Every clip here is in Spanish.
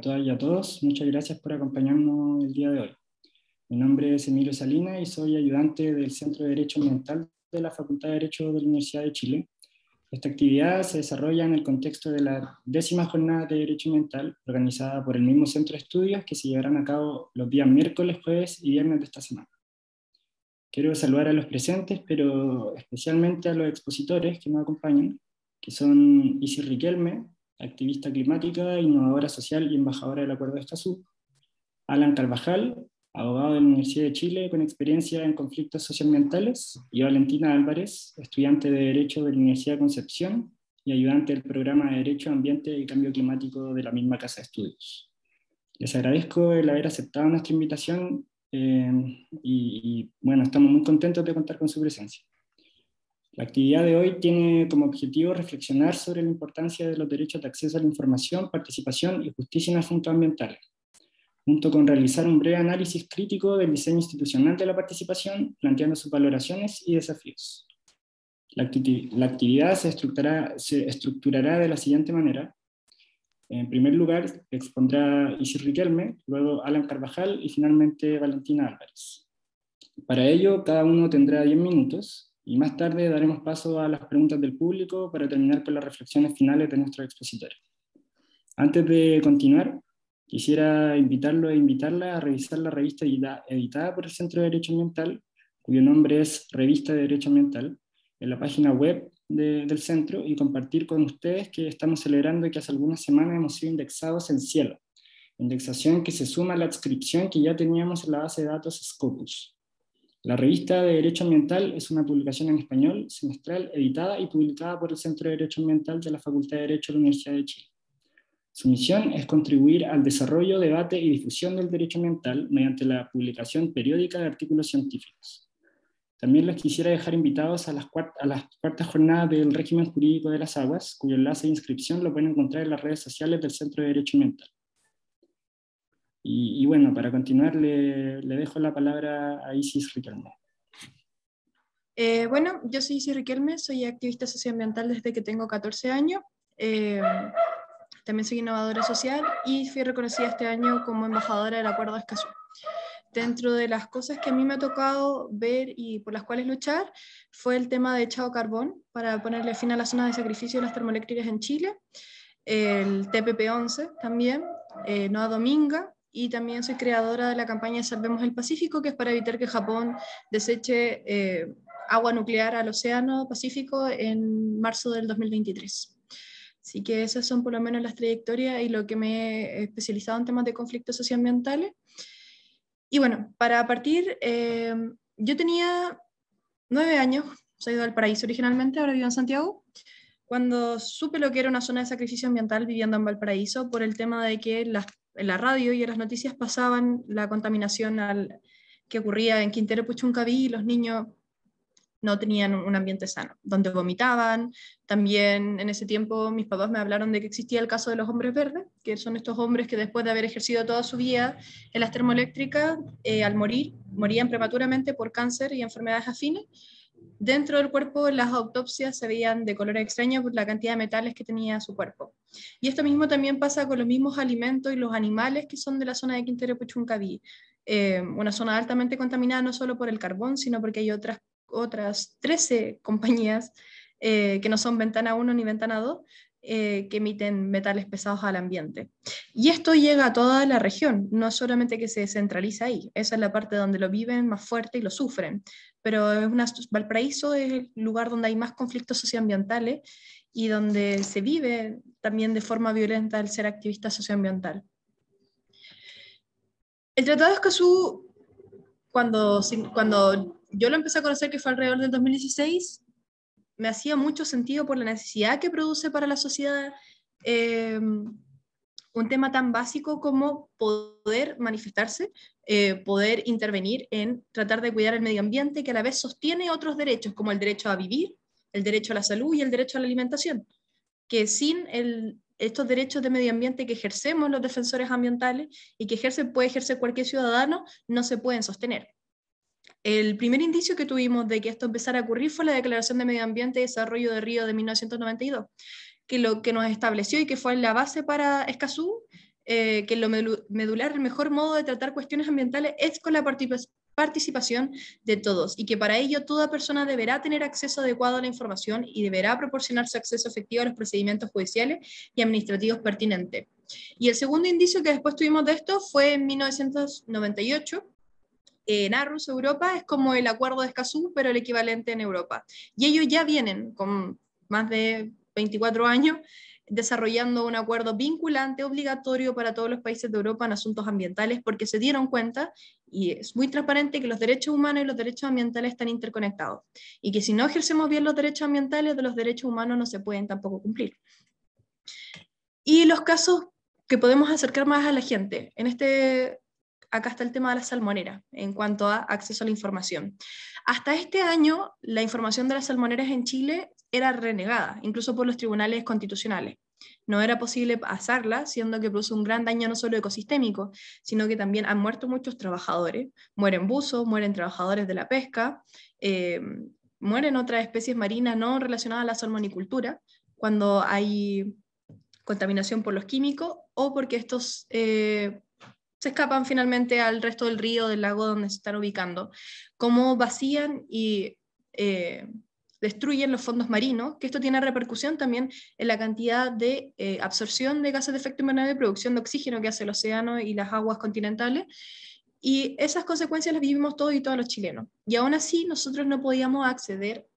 todas y a todos, muchas gracias por acompañarnos el día de hoy. Mi nombre es Emilio Salinas y soy ayudante del Centro de Derecho Ambiental de la Facultad de Derecho de la Universidad de Chile. Esta actividad se desarrolla en el contexto de la 10ª Jornada de Derecho Ambiental, organizada por el mismo centro de estudios, que se llevarán a cabo los días miércoles, jueves y viernes de esta semana. Quiero saludar a los presentes, pero especialmente a los expositores que nos acompañan, que son Isis Riquelme, activista climática, innovadora social y embajadora del Acuerdo de Escazú; Alan Carvajal, abogado de la Universidad de Chile con experiencia en conflictos socioambientales; y Valentina Álvarez, estudiante de Derecho de la Universidad de Concepción y ayudante del programa de Derecho, Ambiente y Cambio Climático de la misma casa de estudios. Les agradezco el haber aceptado nuestra invitación bueno, estamos muy contentos de contar con su presencia. La actividad de hoy tiene como objetivo reflexionar sobre la importancia de los derechos de acceso a la información, participación y justicia en asuntos ambientales, junto con realizar un breve análisis crítico del diseño institucional de la participación, planteando sus valoraciones y desafíos. La actividad se estructurará de la siguiente manera. En primer lugar, expondrá Isis Riquelme, luego Alan Carvajal y finalmente Valentina Álvarez. Para ello, cada uno tendrá 10 minutos y más tarde daremos paso a las preguntas del público para terminar con las reflexiones finales de nuestros expositores. Antes de continuar, quisiera invitarlo e invitarla a revisar la revista editada por el Centro de Derecho Ambiental, cuyo nombre es Revista de Derecho Ambiental, en la página web del centro, y compartir con ustedes que estamos celebrando que hace algunas semanas hemos sido indexados en Cielo, indexación que se suma a la adscripción que ya teníamos en la base de datos Scopus. La revista de Derecho Ambiental es una publicación en español, semestral, editada y publicada por el Centro de Derecho Ambiental de la Facultad de Derecho de la Universidad de Chile. Su misión es contribuir al desarrollo, debate y difusión del derecho ambiental mediante la publicación periódica de artículos científicos. También les quisiera dejar invitados a las cuartas jornadas del régimen jurídico de las aguas, cuyo enlace de inscripción lo pueden encontrar en las redes sociales del Centro de Derecho Ambiental. Y bueno, para continuar, le dejo la palabra a Isis Riquelme. Bueno, yo soy Isis Riquelme, soy activista socioambiental desde que tengo 14 años. También soy innovadora social y fui reconocida este año como embajadora del Acuerdo de Escazú. Dentro de las cosas que a mí me ha tocado ver y por las cuales luchar, fue el tema de echado carbón para ponerle fin a las zonas de sacrificio de las termoeléctricas en Chile, el TPP-11 también, Noa Dominga, y también soy creadora de la campaña Salvemos el Pacífico, que es para evitar que Japón deseche agua nuclear al océano Pacífico en marzo del 2023. Así que esas son por lo menos las trayectorias y lo que me he especializado en temas de conflictos socioambientales. Y bueno, para partir, yo tenía 9 años, soy de Valparaíso originalmente, ahora vivo en Santiago, cuando supe lo que era una zona de sacrificio ambiental viviendo en Valparaíso, por el tema de que en la radio y en las noticias pasaban la contaminación que ocurría en Quintero Puchuncaví, y los niños no tenían un ambiente sano, donde vomitaban. También en ese tiempo mis papás me hablaron de que existía el caso de los hombres verdes, que son estos hombres que después de haber ejercido toda su vida en las termoeléctricas, al morían prematuramente por cáncer y enfermedades afines. Dentro del cuerpo, las autopsias se veían de color extraño por la cantidad de metales que tenía su cuerpo. Y esto mismo también pasa con los mismos alimentos y los animales que son de la zona de Quintero Puchuncaví. Una zona altamente contaminada no solo por el carbón, sino porque hay otras 13 compañías que no son Ventana 1 ni Ventana 2, que emiten metales pesados al ambiente. Y esto llega a toda la región, no solamente que se centraliza ahí, esa es la parte donde lo viven más fuerte y lo sufren, pero Valparaíso es el lugar donde hay más conflictos socioambientales y donde se vive también de forma violenta el ser activista socioambiental. El Tratado de Escazú, cuando yo lo empecé a conocer, que fue alrededor del 2016, me hacía mucho sentido por la necesidad que produce para la sociedad un tema tan básico como poder manifestarse, poder intervenir en tratar de cuidar el medio ambiente, que a la vez sostiene otros derechos, como el derecho a vivir, el derecho a la salud y el derecho a la alimentación, que sin estos derechos de medio ambiente que ejercemos los defensores ambientales y que puede ejercer cualquier ciudadano, no se pueden sostener. El primer indicio que tuvimos de que esto empezara a ocurrir fue la Declaración de Medio Ambiente y Desarrollo de Río de 1992, que lo que nos estableció y que fue la base para Escazú que en lo medular el mejor modo de tratar cuestiones ambientales es con la participación de todos, y que para ello toda persona deberá tener acceso adecuado a la información y deberá proporcionarse acceso efectivo a los procedimientos judiciales y administrativos pertinentes. Y el segundo indicio que después tuvimos de esto fue en 1998, en Aarhus, Europa, es como el acuerdo de Escazú, pero el equivalente en Europa. Y ellos ya vienen con más de 24 años desarrollando un acuerdo vinculante, obligatorio para todos los países de Europa en asuntos ambientales, porque se dieron cuenta, y es muy transparente, que los derechos humanos y los derechos ambientales están interconectados, y que si no ejercemos bien los derechos ambientales, de los derechos humanos no se pueden tampoco cumplir. Y los casos que podemos acercar más a la gente, acá está el tema de la salmonera, en cuanto a acceso a la información. Hasta este año, la información de las salmoneras en Chile era renegada, incluso por los tribunales constitucionales. No era posible pasarla, siendo que produce un gran daño no solo ecosistémico, sino que también han muerto muchos trabajadores. Mueren buzos, mueren trabajadores de la pesca, mueren otras especies marinas no relacionadas a la salmonicultura, cuando hay contaminación por los químicos, o porque estos se escapan finalmente al resto del río, del lago donde se están ubicando, cómo vacían y destruyen los fondos marinos, que esto tiene repercusión también en la cantidad de absorción de gases de efecto invernadero y producción de oxígeno que hace el océano y las aguas continentales, y esas consecuencias las vivimos todos y todos los chilenos. Y aún así nosotros no podíamos acceder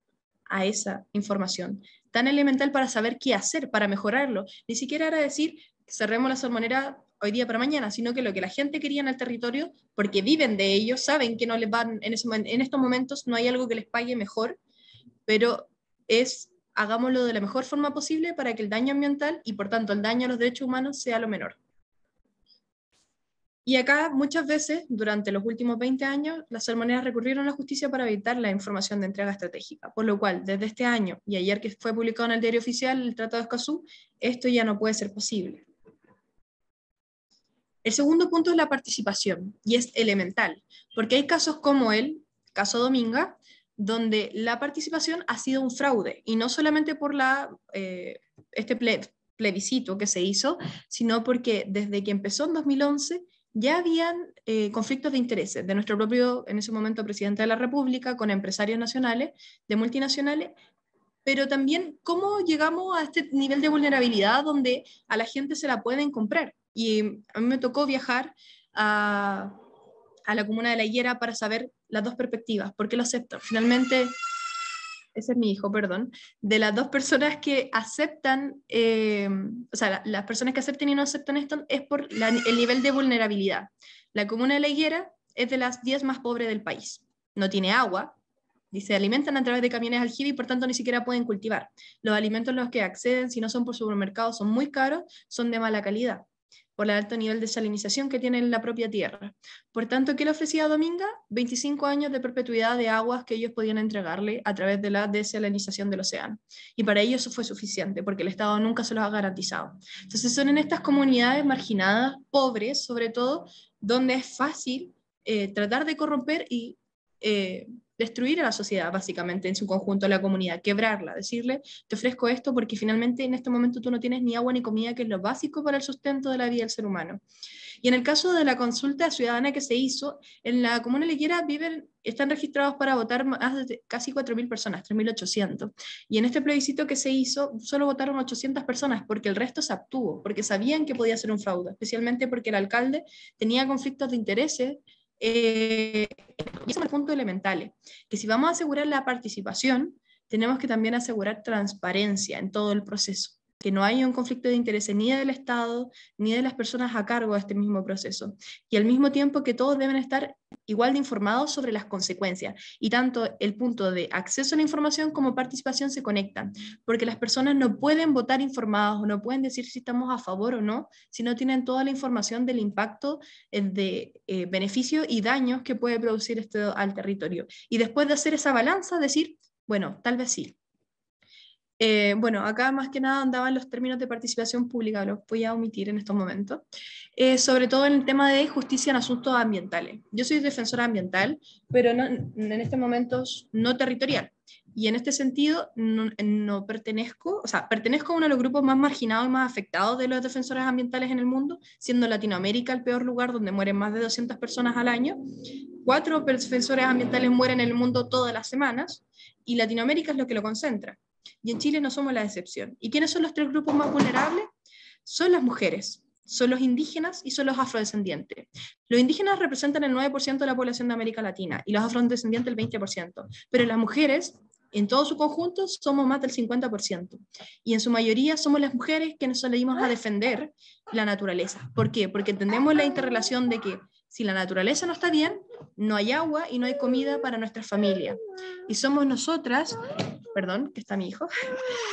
a esa información tan elemental para saber qué hacer, para mejorarlo. Ni siquiera era decir, cerremos la salmonera hoy día para mañana, sino que lo que la gente quería en el territorio, porque viven de ellos, saben que no les van, en estos momentos no hay algo que les pague mejor, pero hagámoslo de la mejor forma posible para que el daño ambiental y por tanto el daño a los derechos humanos sea lo menor. Y acá muchas veces, durante los últimos 20 años, las salmoneras recurrieron a la justicia para evitar la información de entrega estratégica, por lo cual desde este año y ayer que fue publicado en el diario oficial el Tratado de Escazú, esto ya no puede ser posible. El segundo punto es la participación, y es elemental, porque hay casos como el caso Dominga, donde la participación ha sido un fraude, y no solamente por este plebiscito que se hizo, sino porque desde que empezó en 2011 ya habían conflictos de intereses de nuestro propio, en ese momento, presidente de la República, con empresarios nacionales, de multinacionales, pero también cómo llegamos a este nivel de vulnerabilidad donde a la gente se la pueden comprar. Y a mí me tocó viajar a la comuna de La Higuera para saber las dos perspectivas, por qué lo aceptan. Finalmente, ese es mi hijo, perdón, de las dos personas que aceptan, o sea, las personas que aceptan y no aceptan esto es por el nivel de vulnerabilidad. La comuna de La Higuera es de las 10 más pobres del país. No tiene agua, y se alimentan a través de camiones aljibe y por tanto ni siquiera pueden cultivar. Los alimentos a los que acceden, si no son por supermercados, son muy caros, son de mala calidad, por el alto nivel de salinización que tiene la propia tierra. Por tanto, ¿qué le ofrecía a Dominga? 25 años de perpetuidad de aguas que ellos podían entregarle a través de la desalinización del océano. Y para ellos eso fue suficiente, porque el Estado nunca se los ha garantizado. Entonces son en estas comunidades marginadas, pobres sobre todo, donde es fácil tratar de corromper y destruir a la sociedad, básicamente, en su conjunto, a la comunidad, quebrarla, decirle, te ofrezco esto porque finalmente en este momento tú no tienes ni agua ni comida, que es lo básico para el sustento de la vida del ser humano. Y en el caso de la consulta ciudadana que se hizo, en la comuna de La Higuera están registrados para votar más de casi 4.000 personas, 3.800. Y en este plebiscito que se hizo, solo votaron 800 personas, porque el resto se abstuvo, porque sabían que podía ser un fraude, especialmente porque el alcalde tenía conflictos de intereses. Y ese es el punto elemental, que si vamos a asegurar la participación, tenemos que también asegurar transparencia en todo el proceso, que no haya un conflicto de intereses ni del Estado, ni de las personas a cargo de este mismo proceso, y al mismo tiempo que todos deben estar igual de informados sobre las consecuencias, y tanto el punto de acceso a la información como participación se conectan, porque las personas no pueden votar informados o no pueden decir si estamos a favor o no, si no tienen toda la información del impacto de beneficio y daños que puede producir esto al territorio. Y después de hacer esa balanza, decir, bueno, tal vez sí. Bueno, acá más que nada andaban los términos de participación pública, los voy a omitir en estos momentos, sobre todo en el tema de justicia en asuntos ambientales. Yo soy defensora ambiental, pero no, en estos momentos no territorial. Y en este sentido no pertenezco, o sea, pertenezco a uno de los grupos más marginados y más afectados de los defensores ambientales en el mundo, siendo Latinoamérica el peor lugar donde mueren más de 200 personas al año. 4 defensores ambientales mueren en el mundo todas las semanas, y Latinoamérica es lo que lo concentra. Y en Chile no somos la excepción. ¿Y quiénes son los 3 grupos más vulnerables? Son las mujeres, son los indígenas y son los afrodescendientes. Los indígenas representan el 9% de la población de América Latina y los afrodescendientes el 20%, pero las mujeres, en todo su conjunto, somos más del 50%. Y en su mayoría somos las mujeres quienes salimos a defender la naturaleza. ¿Por qué? Porque entendemos la interrelación de que si la naturaleza no está bien, no hay agua y no hay comida para nuestra familia. Y somos nosotras, perdón, que está mi hijo,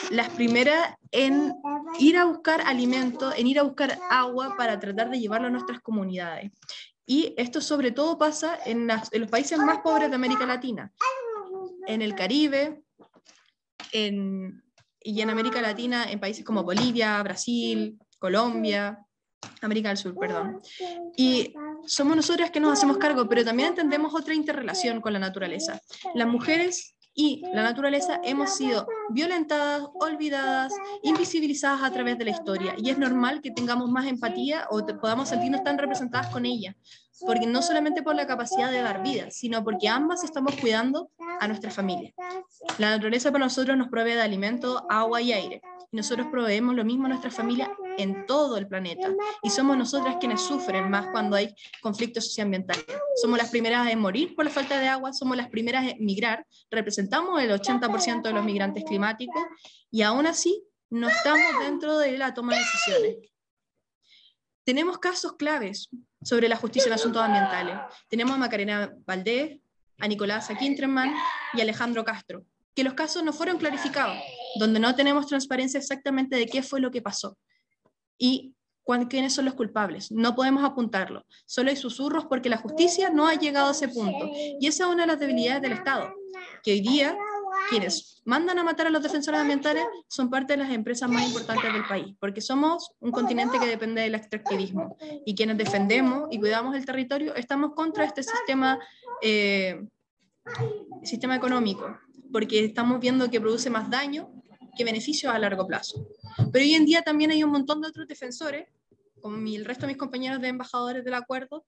las primeras en ir a buscar alimento, en ir a buscar agua para tratar de llevarlo a nuestras comunidades. Y esto sobre todo pasa en los países más pobres de América Latina, en el Caribe, y en América Latina, en países como Bolivia, Brasil, Colombia, América del Sur, perdón. Y somos nosotras que nos hacemos cargo, pero también entendemos otra interrelación con la naturaleza. Las mujeres y la naturaleza hemos sido violentadas, olvidadas, invisibilizadas a través de la historia, y es normal que tengamos más empatía o podamos sentirnos tan representadas con ella, porque no solamente por la capacidad de dar vida, sino porque ambas estamos cuidando a nuestra familia. La naturaleza para nosotros nos provee de alimento, agua y aire, y nosotros proveemos lo mismo a nuestra familia en todo el planeta, y somos nosotras quienes sufren más cuando hay conflictos socioambientales. Somos las primeras en morir por la falta de agua, somos las primeras en migrar, representamos el 80% de los migrantes climáticos, y aún así no estamos dentro de la toma de decisiones. Tenemos casos claves sobre la justicia en asuntos ambientales. Tenemos a Macarena Valdés, a Nicolás Quintrenman y a Alejandro Castro, que los casos no fueron clarificados, donde no tenemos transparencia exactamente de qué fue lo que pasó y quiénes son los culpables. No podemos apuntarlo, solo hay susurros porque la justicia no ha llegado a ese punto, y esa es una de las debilidades del Estado, que hoy día quienes mandan a matar a los defensores ambientales son parte de las empresas más importantes del país, porque somos un continente que depende del extractivismo, y quienes defendemos y cuidamos el territorio estamos contra este sistema económico, porque estamos viendo que produce más daño que beneficios a largo plazo. Pero hoy en día también hay un montón de otros defensores, como el resto de mis compañeros de embajadores del acuerdo.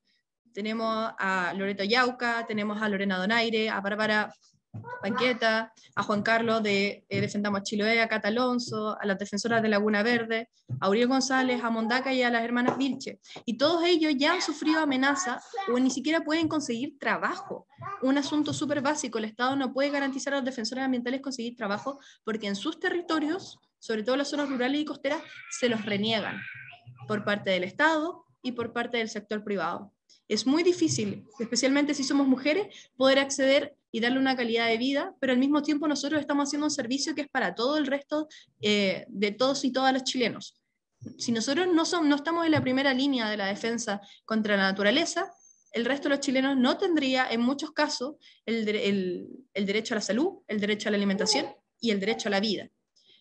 Tenemos a Loreto Yauca, tenemos a Lorena Donaire, a Bárbara Banqueta, a Juan Carlos de Defendamos Chiloé, a Cata Alonso, a las defensoras de Laguna Verde, a Uriel González, a Mondaca y a las hermanas Vilche. Y todos ellos ya han sufrido amenaza o ni siquiera pueden conseguir trabajo. Un asunto súper básico, el Estado no puede garantizar a los defensores ambientales conseguir trabajo porque en sus territorios, sobre todo en las zonas rurales y costeras, se los reniegan por parte del Estado y por parte del sector privado. Es muy difícil, especialmente si somos mujeres, poder acceder y darle una calidad de vida, pero al mismo tiempo nosotros estamos haciendo un servicio que es para todo el resto de todos y todas los chilenos. Si nosotros no estamos en la primera línea de la defensa contra la naturaleza, el resto de los chilenos no tendría, en muchos casos, el derecho a la salud, el derecho a la alimentación y el derecho a la vida.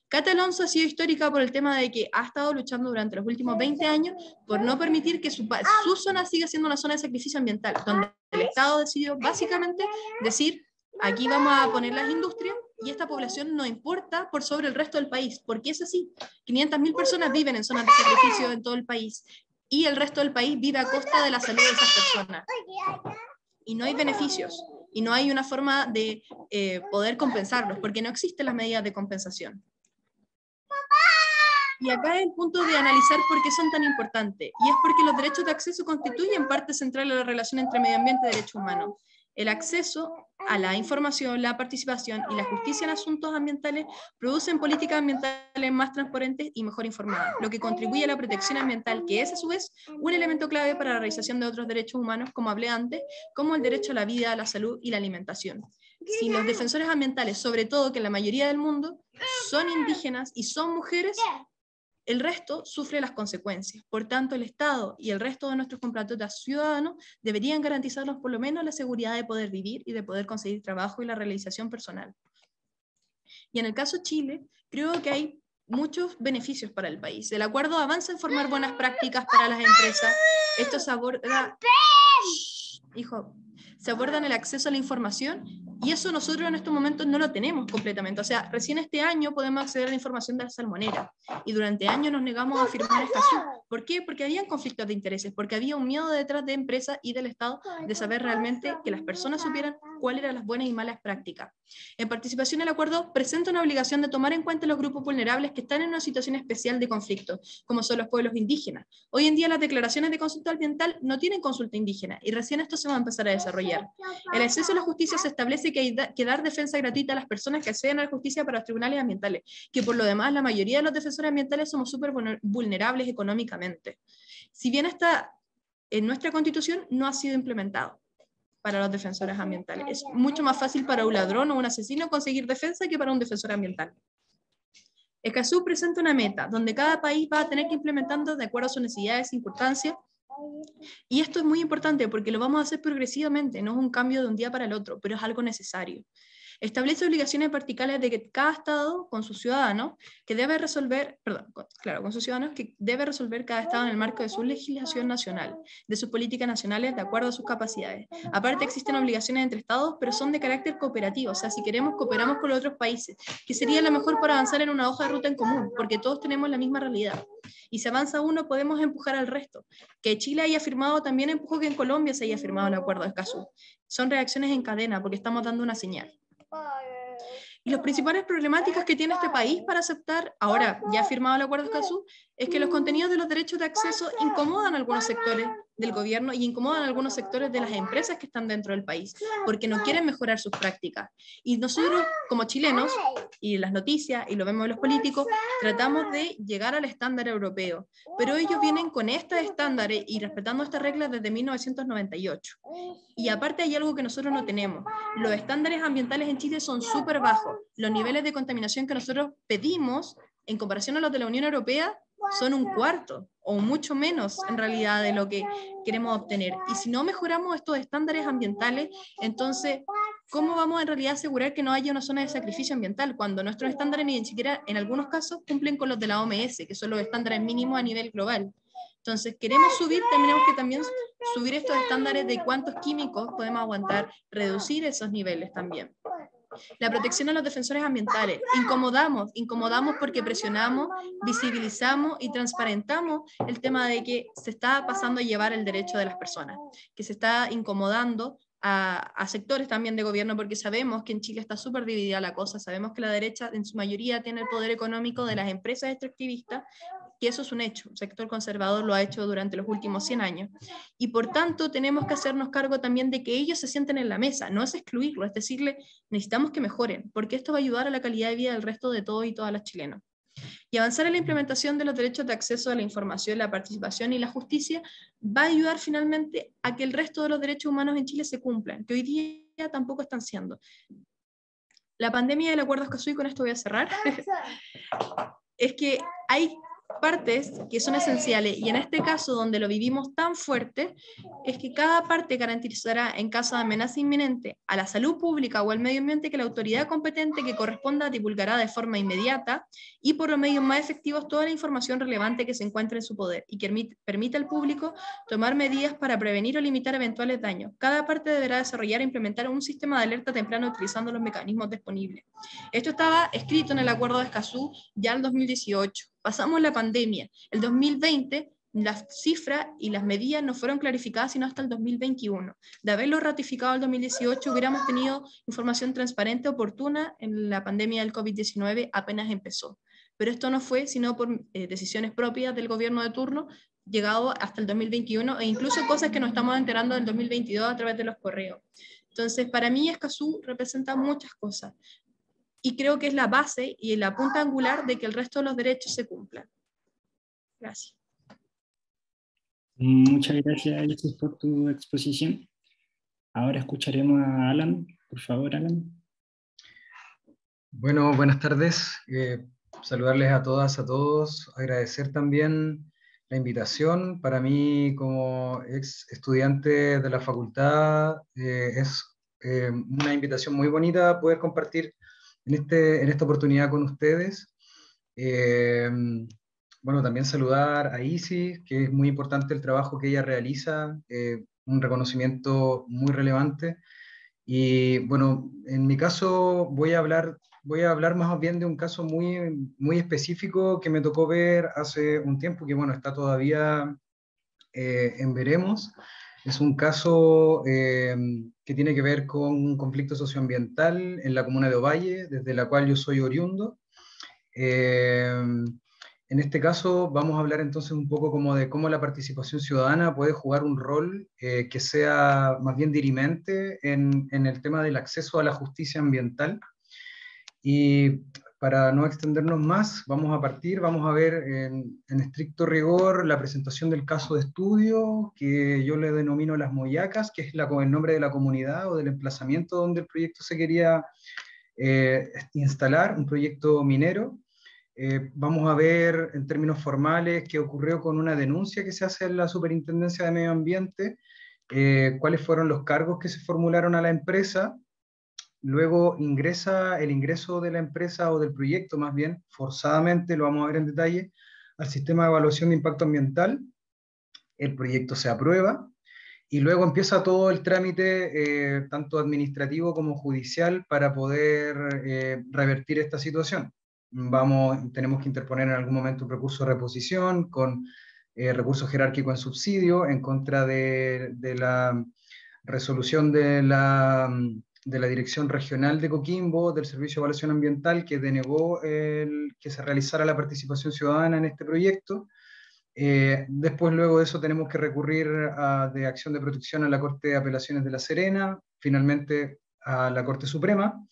Cata Alonso ha sido histórica por el tema de que ha estado luchando durante los últimos 20 años por no permitir que su zona siga siendo una zona de sacrificio ambiental, donde el Estado decidió básicamente decir, aquí vamos a poner las industrias y esta población no importa por sobre el resto del país, porque es así. 500.000 personas viven en zonas de sacrificio en todo el país y el resto del país vive a costa de la salud de esas personas. Y no hay beneficios, y no hay una forma de poder compensarlos, porque no existen las medidas de compensación. Y acá es el punto de analizar por qué son tan importantes, y es porque los derechos de acceso constituyen parte central de la relación entre medio ambiente y derechos humanos. El acceso a la información, la participación y la justicia en asuntos ambientales producen políticas ambientales más transparentes y mejor informadas, lo que contribuye a la protección ambiental, que es a su vez un elemento clave para la realización de otros derechos humanos, como hablé antes, como el derecho a la vida, a la salud y la alimentación. Si los defensores ambientales, sobre todo que en la mayoría del mundo, son indígenas y son mujeres, el resto sufre las consecuencias. Por tanto, el Estado y el resto de nuestros compatriotas ciudadanos deberían garantizarnos por lo menos la seguridad de poder vivir y de poder conseguir trabajo y la realización personal. Y en el caso de Chile, creo que hay muchos beneficios para el país. El acuerdo avanza en formar buenas prácticas para las empresas. Esto se aborda... Hijo, se abordan el acceso a la información Y eso nosotros en estos momentos no lo tenemos completamente. O sea, recién este año podemos acceder a la información de la salmonera. Y durante años nos negamos a firmar Escazú. ¿Por qué? Porque habían conflictos de intereses, porque había un miedo detrás de empresas y del Estado de saber realmente que las personas supieran cuáles eran las buenas y malas prácticas. En participación el acuerdo presenta una obligación de tomar en cuenta los grupos vulnerables que están en una situación especial de conflicto, como son los pueblos indígenas. Hoy en día las declaraciones de consulta ambiental no tienen consulta indígena y recién esto se va a empezar a desarrollar. El acceso a la justicia se establece que hay que dar defensa gratuita a las personas que acceden a la justicia para los tribunales ambientales, que por lo demás la mayoría de los defensores ambientales somos súper vulnerables económicamente. Si bien está en nuestra Constitución, no ha sido implementado para los defensores ambientales. Es mucho más fácil para un ladrón o un asesino conseguir defensa que para un defensor ambiental. Escazú presenta una meta, donde cada país va a tener que ir implementando de acuerdo a sus necesidades e importancia, y esto es muy importante porque lo vamos a hacer progresivamente, no es un cambio de un día para el otro, pero es algo necesario. Establece obligaciones verticales de que cada Estado, con sus ciudadanos, que debe resolver, con sus ciudadanos, que debe resolver cada Estado en el marco de su legislación nacional, de sus políticas nacionales, de acuerdo a sus capacidades. Aparte existen obligaciones entre Estados, pero son de carácter cooperativo, o sea, si queremos, cooperamos con los otros países, que sería lo mejor para avanzar en una hoja de ruta en común, porque todos tenemos la misma realidad. Y si avanza uno, podemos empujar al resto. Que Chile haya firmado también empujó que en Colombia se haya firmado el acuerdo de Escazú. Son reacciones en cadena, porque estamos dando una señal. Y las principales problemáticas que tiene este país para aceptar, ahora ya firmado el acuerdo de Escazú, es que los contenidos de los derechos de acceso incomodan a algunos sectores del gobierno y incomodan a algunos sectores de las empresas que están dentro del país, porque no quieren mejorar sus prácticas. Y nosotros, como chilenos, y en las noticias, y lo vemos en los políticos, tratamos de llegar al estándar europeo, pero ellos vienen con estos estándares y respetando estas reglas desde 1998. Y aparte hay algo que nosotros no tenemos. Los estándares ambientales en Chile son súper bajos. Los niveles de contaminación que nosotros pedimos, en comparación a los de la Unión Europea, son un cuarto o mucho menos en realidad de lo que queremos obtener. Y si no mejoramos estos estándares ambientales, entonces, ¿cómo vamos en realidad a asegurar que no haya una zona de sacrificio ambiental cuando nuestros estándares ni siquiera en algunos casos cumplen con los de la OMS, que son los estándares mínimos a nivel global? Entonces, queremos subir, tenemos que también subir estos estándares de cuántos químicos podemos aguantar, reducir esos niveles también. La protección a los defensores ambientales. Incomodamos porque presionamos, visibilizamos y transparentamos el tema de que se está pasando a llevar el derecho de las personas, que se está incomodando a sectores también de gobierno, porque sabemos que en Chile está súper dividida la cosa, sabemos que la derecha en su mayoría tiene el poder económico de las empresas extractivistas, que eso es un hecho, el sector conservador lo ha hecho durante los últimos 100 años, y por tanto tenemos que hacernos cargo también de que ellos se sienten en la mesa, no es excluirlo, es decirle, necesitamos que mejoren, porque esto va a ayudar a la calidad de vida del resto de todos y todas las chilenos. Y avanzar en la implementación de los derechos de acceso a la información, la participación y la justicia va a ayudar finalmente a que el resto de los derechos humanos en Chile se cumplan, que hoy día tampoco están siendo. La pandemia del acuerdo Escazú, y con esto voy a cerrar, es que hay partes que son esenciales, y en este caso donde lo vivimos tan fuerte, es que cada parte garantizará en caso de amenaza inminente a la salud pública o al medio ambiente que la autoridad competente que corresponda divulgará de forma inmediata y por los medios más efectivos toda la información relevante que se encuentre en su poder y que permita al público tomar medidas para prevenir o limitar eventuales daños. Cada parte deberá desarrollar e implementar un sistema de alerta temprana utilizando los mecanismos disponibles. Esto estaba escrito en el acuerdo de Escazú ya en 2018. Pasamos la pandemia. El 2020, las cifras y las medidas no fueron clarificadas sino hasta el 2021. De haberlo ratificado el 2018, hubiéramos tenido información transparente, oportuna en la pandemia del COVID-19 apenas empezó. Pero esto no fue sino por decisiones propias del gobierno de turno, llegado hasta el 2021, e incluso cosas que nos estamos enterando del 2022 a través de los correos. Entonces, para mí, Escazú representa muchas cosas. Y creo que es la base y la punta angular de que el resto de los derechos se cumplan. Gracias. Muchas gracias, Alexis, por tu exposición. Ahora escucharemos a Alan. Por favor, Alan. Bueno, buenas tardes. Saludarles a todas, a todos. Agradecer también la invitación. Para mí, como ex estudiante de la facultad, es una invitación muy bonita poder compartir en esta oportunidad con ustedes. Bueno, también saludar a Isis, que es muy importante el trabajo que ella realiza, un reconocimiento muy relevante. Y bueno, en mi caso voy a hablar más bien de un caso muy específico que me tocó ver hace un tiempo, que bueno, está todavía en veremos. Es un caso que tiene que ver con un conflicto socioambiental en la comuna de Ovalle, desde la cual yo soy oriundo. Eh, en este caso vamos a hablar entonces un poco como de cómo la participación ciudadana puede jugar un rol que sea más bien dirimente en el tema del acceso a la justicia ambiental. Y para no extendernos más, vamos a ver en estricto rigor la presentación del caso de estudio, que yo le denomino Las Moyacas, que es el nombre de la comunidad o del emplazamiento donde el proyecto se quería instalar, un proyecto minero. Vamos a ver en términos formales qué ocurrió con una denuncia que se hace en la Superintendencia de Medio Ambiente, cuáles fueron los cargos que se formularon a la empresa. Luego ingresa el ingreso de la empresa o del proyecto, más bien, forzadamente, lo vamos a ver en detalle, al sistema de evaluación de impacto ambiental. El proyecto se aprueba y luego empieza todo el trámite, tanto administrativo como judicial, para poder revertir esta situación. Tenemos que interponer en algún momento un recurso de reposición con recurso jerárquico en subsidio en contra de la resolución de la Dirección Regional de Coquimbo, del Servicio de Evaluación Ambiental, que denegó que se realizara la participación ciudadana en este proyecto. Después, luego de eso, tenemos que recurrir de acción de protección a la Corte de Apelaciones de La Serena, finalmente a la Corte Suprema,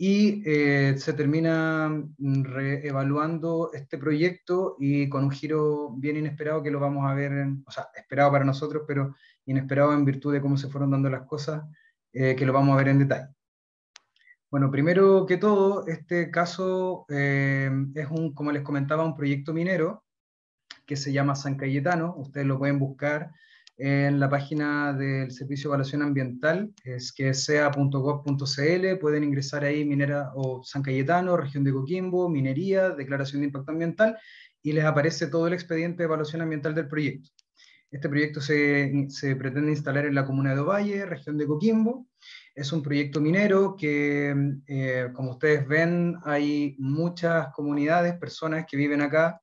y se termina reevaluando este proyecto y con un giro bien inesperado que lo vamos a ver, o sea, esperado para nosotros, pero inesperado en virtud de cómo se fueron dando las cosas, que lo vamos a ver en detalle. Bueno, primero que todo, este caso es como les comentaba, un proyecto minero que se llama San Cayetano. Ustedes lo pueden buscar en la página del Servicio de Evaluación Ambiental, que es sea.gov.cl. Pueden ingresar ahí minera o San Cayetano, región de Coquimbo, minería, declaración de impacto ambiental, y les aparece todo el expediente de evaluación ambiental del proyecto. Este proyecto se pretende instalar en la comuna de Ovalle, región de Coquimbo. Es un proyecto minero que, como ustedes ven, hay muchas comunidades, personas que viven acá,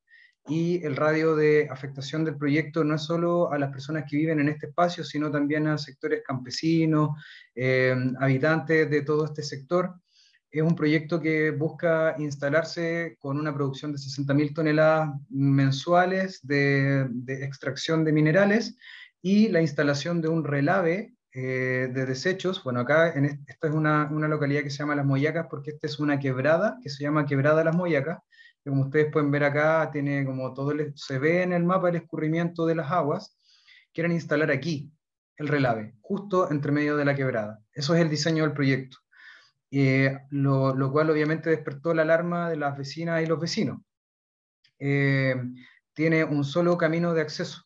y el radio de afectación del proyecto no es solo a las personas que viven en este espacio, sino también a sectores campesinos, habitantes de todo este sector. Es un proyecto que busca instalarse con una producción de 60.000 toneladas mensuales de extracción de minerales y la instalación de un relave de desechos. Bueno, acá esta es una localidad que se llama Las Moyacas, porque esta es una quebrada que se llama Quebrada Las Moyacas, que como ustedes pueden ver acá, tiene como se ve en el mapa el escurrimiento de las aguas. Quieren instalar aquí el relave, justo entre medio de la quebrada. Eso es el diseño del proyecto. Lo cual obviamente despertó la alarma de las vecinas y los vecinos. Tiene un solo camino de acceso,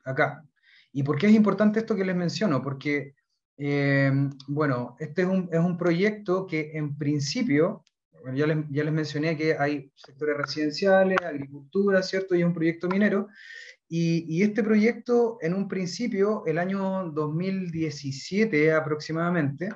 acá. ¿Y por qué es importante esto que les menciono? Porque, bueno, este es un proyecto que en principio, bueno, ya les mencioné que hay sectores residenciales, agricultura, ¿cierto? Y es un proyecto minero. Y este proyecto, en un principio, el año 2017 aproximadamente,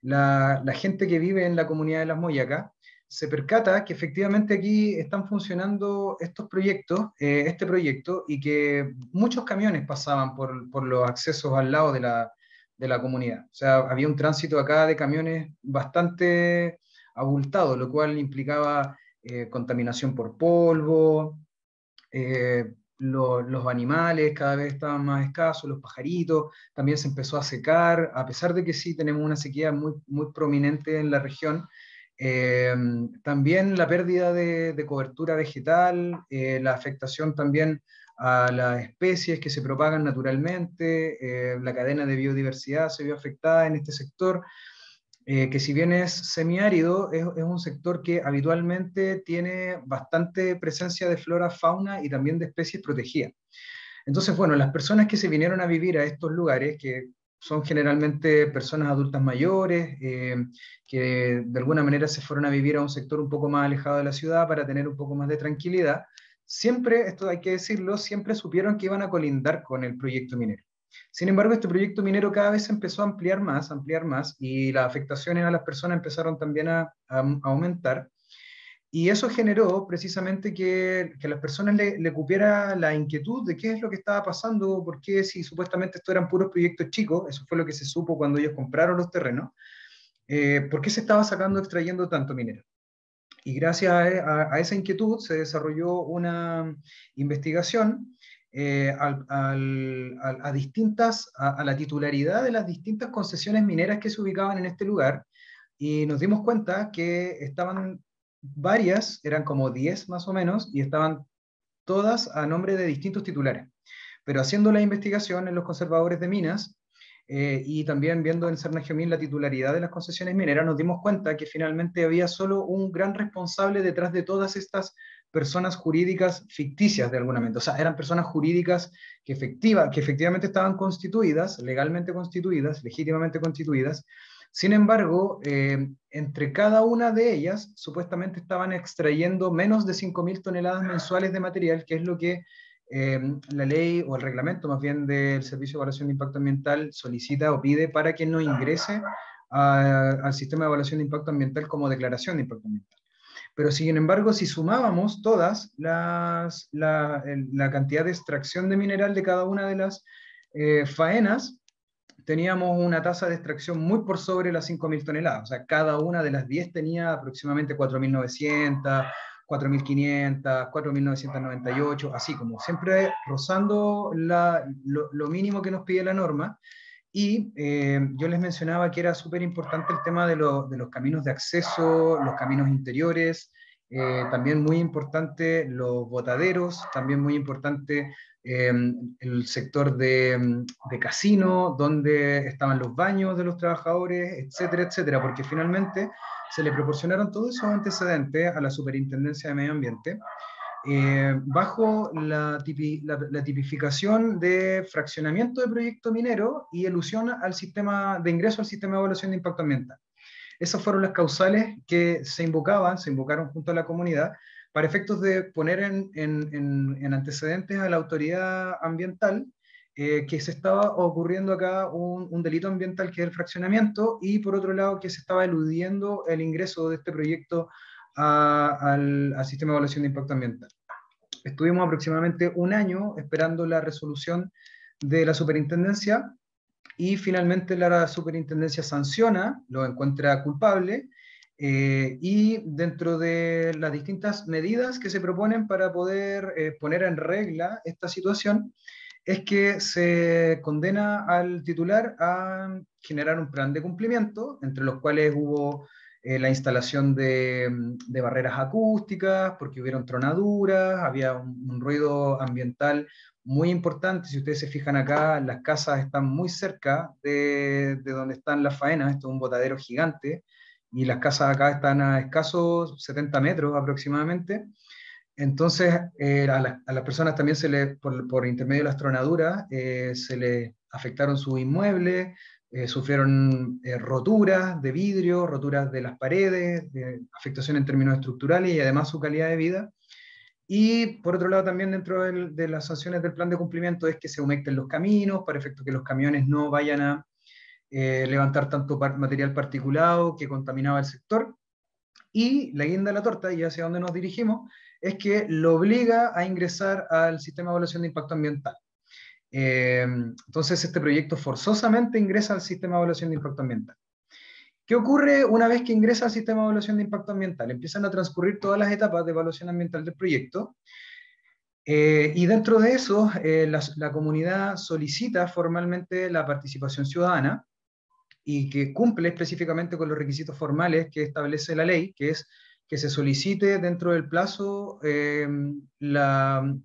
la gente que vive en la comunidad de Las Moyacas se percata que efectivamente aquí están funcionando estos proyectos, este proyecto, y que muchos camiones pasaban por los accesos al lado de la comunidad. O sea, había un tránsito acá de camiones bastante abultado, lo cual implicaba contaminación por polvo, los animales cada vez estaban más escasos, los pajaritos, también se empezó a secar, a pesar de que sí tenemos una sequía muy prominente en la región. También la pérdida de cobertura vegetal, la afectación también a las especies que se propagan naturalmente, la cadena de biodiversidad se vio afectada en este sector. Que si bien es semiárido, es un sector que habitualmente tiene bastante presencia de flora, fauna y también de especies protegidas. Entonces, bueno, las personas que se vinieron a vivir a estos lugares, que son generalmente personas adultas mayores, que de alguna manera se fueron a vivir a un sector un poco más alejado de la ciudad para tener un poco más de tranquilidad, siempre, esto hay que decirlo, siempre supieron que iban a colindar con el proyecto minero. Sin embargo, este proyecto minero cada vez se empezó a ampliar más, y las afectaciones a las personas empezaron también a aumentar. Y eso generó precisamente que a las personas le cupiera la inquietud de qué es lo que estaba pasando, por qué, si supuestamente esto eran puros proyectos chicos, eso fue lo que se supo cuando ellos compraron los terrenos, por qué se estaba sacando, extrayendo tanto minero. Y gracias a esa inquietud se desarrolló una investigación a la titularidad de las distintas concesiones mineras que se ubicaban en este lugar, y nos dimos cuenta que estaban varias, eran como 10 más o menos, y estaban todas a nombre de distintos titulares. Pero haciendo la investigación en los conservadores de minas, y también viendo en Cernagiomín la titularidad de las concesiones mineras, nos dimos cuenta que finalmente había solo un gran responsable detrás de todas estas personas jurídicas ficticias de alguna manera. O sea, eran personas jurídicas que efectivamente estaban constituidas, legalmente constituidas, legítimamente constituidas. Sin embargo, entre cada una de ellas, supuestamente estaban extrayendo menos de 5.000 toneladas mensuales de material, que es lo que la ley o el reglamento más bien del Servicio de Evaluación de Impacto Ambiental solicita o pide para que no ingrese al sistema de evaluación de impacto ambiental como declaración de impacto ambiental. Pero sin embargo, si sumábamos todas la cantidad de extracción de mineral de cada una de las faenas, teníamos una tasa de extracción muy por sobre las 5.000 toneladas. O sea, cada una de las 10 tenía aproximadamente 4.900, 4.500, 4.998, así como siempre rozando lo mínimo que nos pide la norma. Y yo les mencionaba que era súper importante el tema de los caminos de acceso, los caminos interiores, también muy importante los botaderos, también muy importante el sector de casino, donde estaban los baños de los trabajadores, etcétera, etcétera, porque finalmente se le proporcionaron todos esos antecedentes a la Superintendencia de Medio Ambiente, bajo la tipificación de fraccionamiento de proyecto minero y elusión al sistema de ingreso al sistema de evaluación de impacto ambiental. Esas fueron las causales que se invocaron junto a la comunidad para efectos de poner en antecedentes a la autoridad ambiental que se estaba ocurriendo acá un delito ambiental que es el fraccionamiento, y por otro lado que se estaba eludiendo el ingreso de este proyecto al sistema de evaluación de impacto ambiental. Estuvimos aproximadamente un año esperando la resolución de la superintendencia, y finalmente la superintendencia sanciona, lo encuentra culpable, y dentro de las distintas medidas que se proponen para poder poner en regla esta situación, es que se condena al titular a generar un plan de cumplimiento, entre los cuales hubo la instalación de barreras acústicas, porque hubieron tronaduras, había un ruido ambiental muy importante. Si ustedes se fijan acá, las casas están muy cerca de donde están las faenas, esto es un botadero gigante, y las casas acá están a escasos 70 metros aproximadamente. Entonces, a las personas también por intermedio de las tronaduras, se les afectaron sus inmuebles, sufrieron roturas de vidrio, roturas de las paredes, afectación en términos estructurales y además su calidad de vida. Y por otro lado, también dentro de las sanciones del plan de cumplimiento es que se humecten los caminos para efecto que los camiones no vayan a levantar tanto material particulado que contaminaba el sector. Y la guinda de la torta, y hacia donde nos dirigimos, es que lo obliga a ingresar al sistema de evaluación de impacto ambiental. Entonces, este proyecto forzosamente ingresa al sistema de evaluación de impacto ambiental. ¿Qué ocurre una vez que ingresa al sistema de evaluación de impacto ambiental? Empiezan a transcurrir todas las etapas de evaluación ambiental del proyecto, y dentro de eso, la comunidad solicita formalmente la participación ciudadana, y que cumple específicamente con los requisitos formales que establece la ley, que es que se solicite dentro del plazo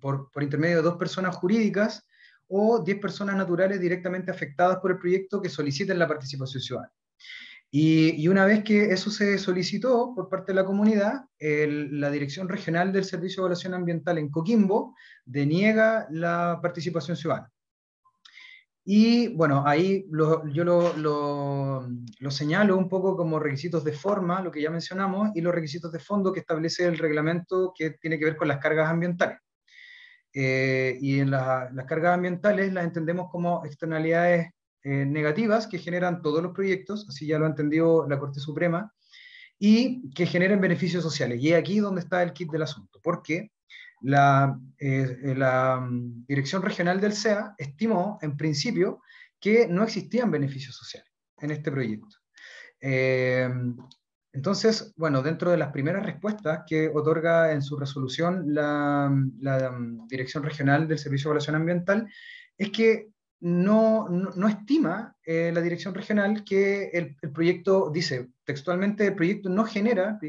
por intermedio de 2 personas jurídicas o 10 personas naturales directamente afectadas por el proyecto que soliciten la participación ciudadana. Y una vez que eso se solicitó por parte de la comunidad, la Dirección Regional del Servicio de Evaluación Ambiental en Coquimbo deniega la participación ciudadana. Y bueno, ahí yo lo señalo un poco como requisitos de forma, lo que ya mencionamos, y los requisitos de fondo que establece el reglamento que tiene que ver con las cargas ambientales. y en las cargas ambientales las entendemos como externalidades negativas que generan todos los proyectos, así ya lo ha entendido la Corte Suprema, y que generen beneficios sociales. Y es aquí donde está el kit del asunto, porque la Dirección Regional del SEA estimó en principio que no existían beneficios sociales en este proyecto. Entonces, bueno, dentro de las primeras respuestas que otorga en su resolución la Dirección Regional del Servicio de Evaluación Ambiental, es que no estima la Dirección Regional que el proyecto, dice textualmente, el proyecto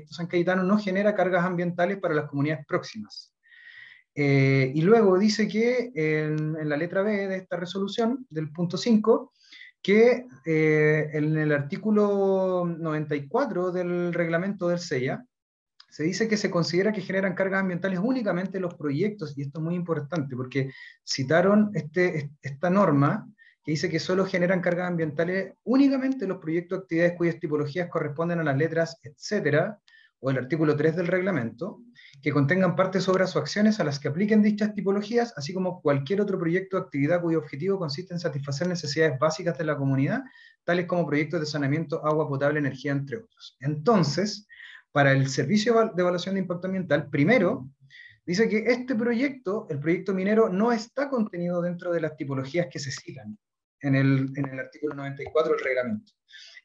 San Cayetano no genera cargas ambientales para las comunidades próximas. Y luego dice que en la letra B de esta resolución, del punto 5, que en el artículo 94 del reglamento del SEIA, se dice que se considera que generan cargas ambientales únicamente los proyectos, y esto es muy importante porque citaron esta norma que dice que solo generan cargas ambientales únicamente los proyectos o actividades cuyas tipologías corresponden a las letras, etcétera, o el artículo 3 del reglamento, que contengan partes, obras o acciones a las que apliquen dichas tipologías, así como cualquier otro proyecto o actividad cuyo objetivo consiste en satisfacer necesidades básicas de la comunidad, tales como proyectos de saneamiento, agua potable, energía, entre otros. Entonces, para el Servicio de Evaluación de Impacto Ambiental, primero, dice que este proyecto, el proyecto minero, no está contenido dentro de las tipologías que se citan en el artículo 94 del reglamento.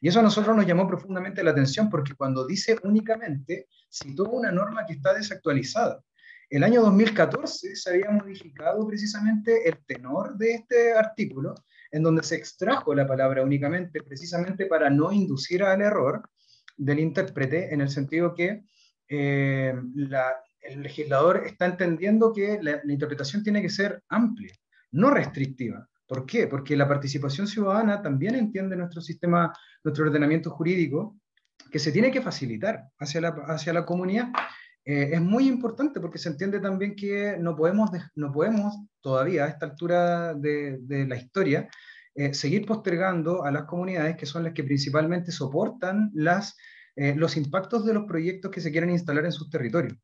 Y eso a nosotros nos llamó profundamente la atención porque cuando dice únicamente, citó una norma que está desactualizada. El año 2014 se había modificado precisamente el tenor de este artículo, en donde se extrajo la palabra únicamente, precisamente para no inducir al error del intérprete, en el sentido que el legislador está entendiendo que la interpretación tiene que ser amplia, no restrictiva. ¿Por qué? Porque la participación ciudadana también entiende nuestro sistema, nuestro ordenamiento jurídico, que se tiene que facilitar hacia la comunidad. Es muy importante porque se entiende también que no podemos todavía a esta altura de la historia seguir postergando a las comunidades que son las que principalmente soportan los impactos de los proyectos que se quieren instalar en sus territorios.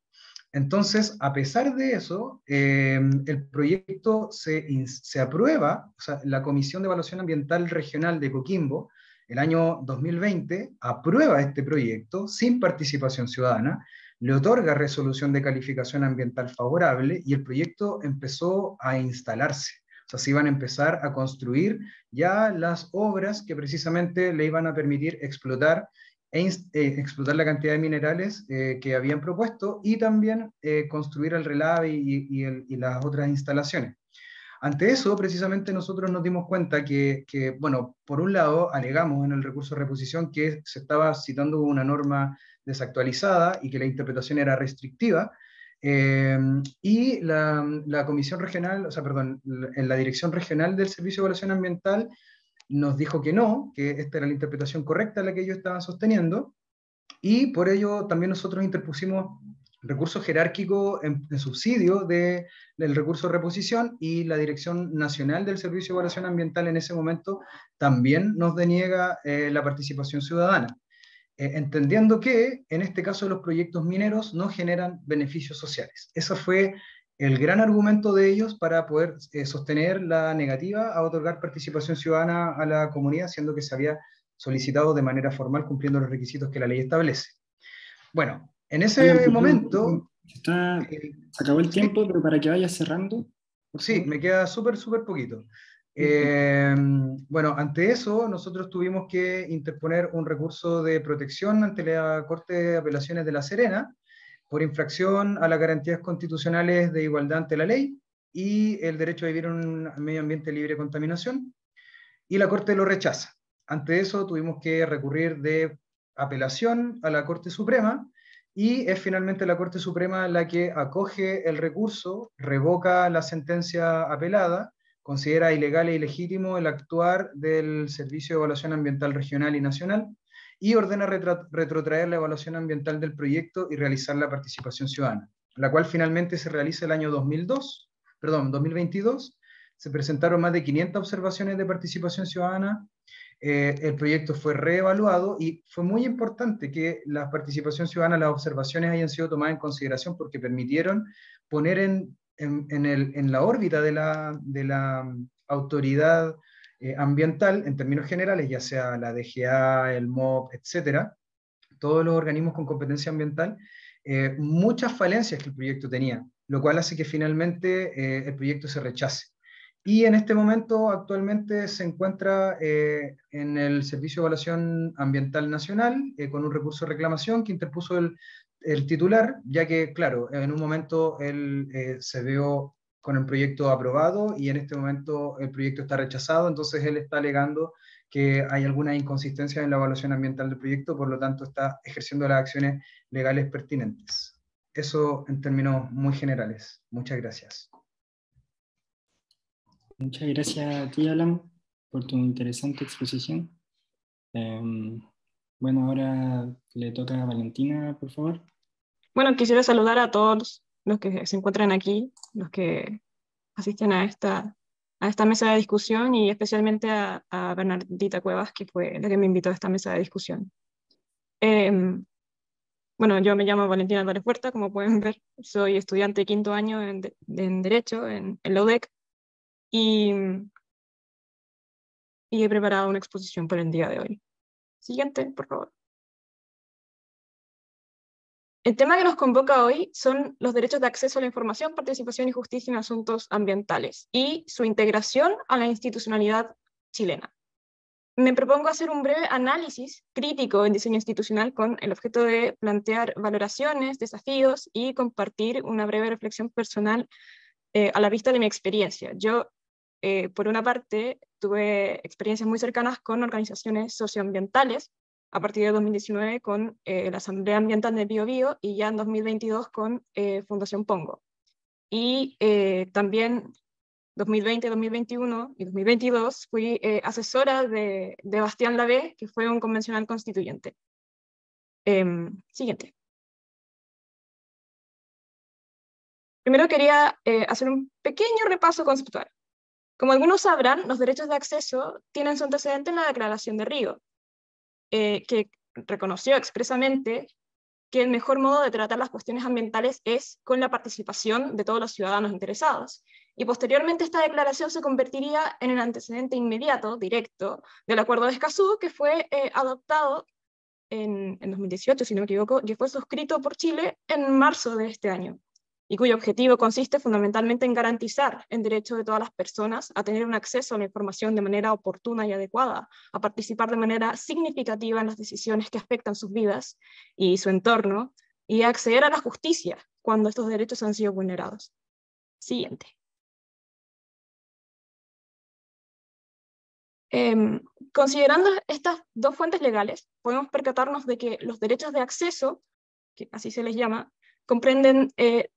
Entonces, a pesar de eso, el proyecto se aprueba, o sea, la Comisión de Evaluación Ambiental Regional de Coquimbo, el año 2020, aprueba este proyecto sin participación ciudadana, le otorga resolución de calificación ambiental favorable y el proyecto empezó a instalarse. O sea, se iban a empezar a construir ya las obras que precisamente le iban a permitir explotar la cantidad de minerales que habían propuesto y también construir el relave y las otras instalaciones. Ante eso, precisamente nosotros nos dimos cuenta que, bueno, por un lado, alegamos en el recurso de reposición que se estaba citando una norma desactualizada y que la interpretación era restrictiva, y la Comisión Regional, o sea, perdón, en la Dirección Regional del Servicio de Evaluación Ambiental nos dijo que no, que esta era la interpretación correcta la que ellos estaban sosteniendo, y por ello también nosotros interpusimos recurso jerárquico en subsidio del recurso de reposición, y la Dirección Nacional del Servicio de Evaluación Ambiental en ese momento también nos deniega la participación ciudadana, entendiendo que en este caso los proyectos mineros no generan beneficios sociales. Ese fue el gran argumento de ellos para poder sostener la negativa a otorgar participación ciudadana a la comunidad, siendo que se había solicitado de manera formal cumpliendo los requisitos que la ley establece. Bueno, en ese momento... Se acabó el tiempo, pero para que vayas cerrando. Sí, me queda súper poquito. Bueno, ante eso nosotros tuvimos que interponer un recurso de protección ante la Corte de Apelaciones de La Serena por infracción a las garantías constitucionales de igualdad ante la ley y el derecho a vivir en un medio ambiente libre de contaminación, y la Corte lo rechaza. Ante eso tuvimos que recurrir de apelación a la Corte Suprema, y es finalmente la Corte Suprema la que acoge el recurso, revoca la sentencia apelada, considera ilegal e ilegítimo el actuar del Servicio de Evaluación Ambiental Regional y Nacional, y ordena retrotraer la evaluación ambiental del proyecto y realizar la participación ciudadana, la cual finalmente se realiza el año 2022. Se presentaron más de 500 observaciones de participación ciudadana, el proyecto fue reevaluado y fue muy importante que la participación ciudadana, las observaciones hayan sido tomadas en consideración porque permitieron poner en en la órbita de la autoridad ambiental, en términos generales, ya sea la DGA, el MOP, etcétera, todos los organismos con competencia ambiental, muchas falencias que el proyecto tenía, lo cual hace que finalmente el proyecto se rechace. Y en este momento actualmente se encuentra en el Servicio de Evaluación Ambiental Nacional con un recurso de reclamación que interpuso el titular, ya que, claro, en un momento él se vio con el proyecto aprobado y en este momento el proyecto está rechazado, entonces él está alegando que hay alguna inconsistencia en la evaluación ambiental del proyecto, por lo tanto está ejerciendo las acciones legales pertinentes. Eso en términos muy generales. Muchas gracias. Muchas gracias a ti, Alan, por tu interesante exposición. Bueno, ahora le toca a Valentina, por favor. Bueno, quisiera saludar a todos los que se encuentran aquí, los que asisten a esta mesa de discusión y especialmente a Bernardita Cuevas, que fue la que me invitó a esta mesa de discusión. Bueno, yo me llamo Valentina Álvarez Huerta, como pueden ver, soy estudiante de quinto año en Derecho en la UDEC y he preparado una exposición para el día de hoy. Siguiente, por favor. El tema que nos convoca hoy son los derechos de acceso a la información, participación y justicia en asuntos ambientales y su integración a la institucionalidad chilena. Me propongo hacer un breve análisis crítico en diseño institucional con el objeto de plantear valoraciones, desafíos y compartir una breve reflexión personal a la vista de mi experiencia. Yo, por una parte, tuve experiencias muy cercanas con organizaciones socioambientales, a partir de 2019 con la Asamblea Ambiental de Biobío y ya en 2022 con Fundación Pongo. Y también 2020, 2021 y 2022 fui asesora de Bastián Lavé, que fue un convencional constituyente. Siguiente. Primero quería hacer un pequeño repaso conceptual. Como algunos sabrán, los derechos de acceso tienen su antecedente en la Declaración de Río, que reconoció expresamente que el mejor modo de tratar las cuestiones ambientales es con la participación de todos los ciudadanos interesados. Y posteriormente esta declaración se convertiría en el antecedente inmediato, directo, del Acuerdo de Escazú, que fue adoptado en 2018, si no me equivoco, y fue suscrito por Chile en marzo de este año, y cuyo objetivo consiste fundamentalmente en garantizar el derecho de todas las personas a tener un acceso a la información de manera oportuna y adecuada, a participar de manera significativa en las decisiones que afectan sus vidas y su entorno, y a acceder a la justicia cuando estos derechos han sido vulnerados. Siguiente. Considerando estas dos fuentes legales, podemos percatarnos de que los derechos de acceso, que así se les llama, comprenden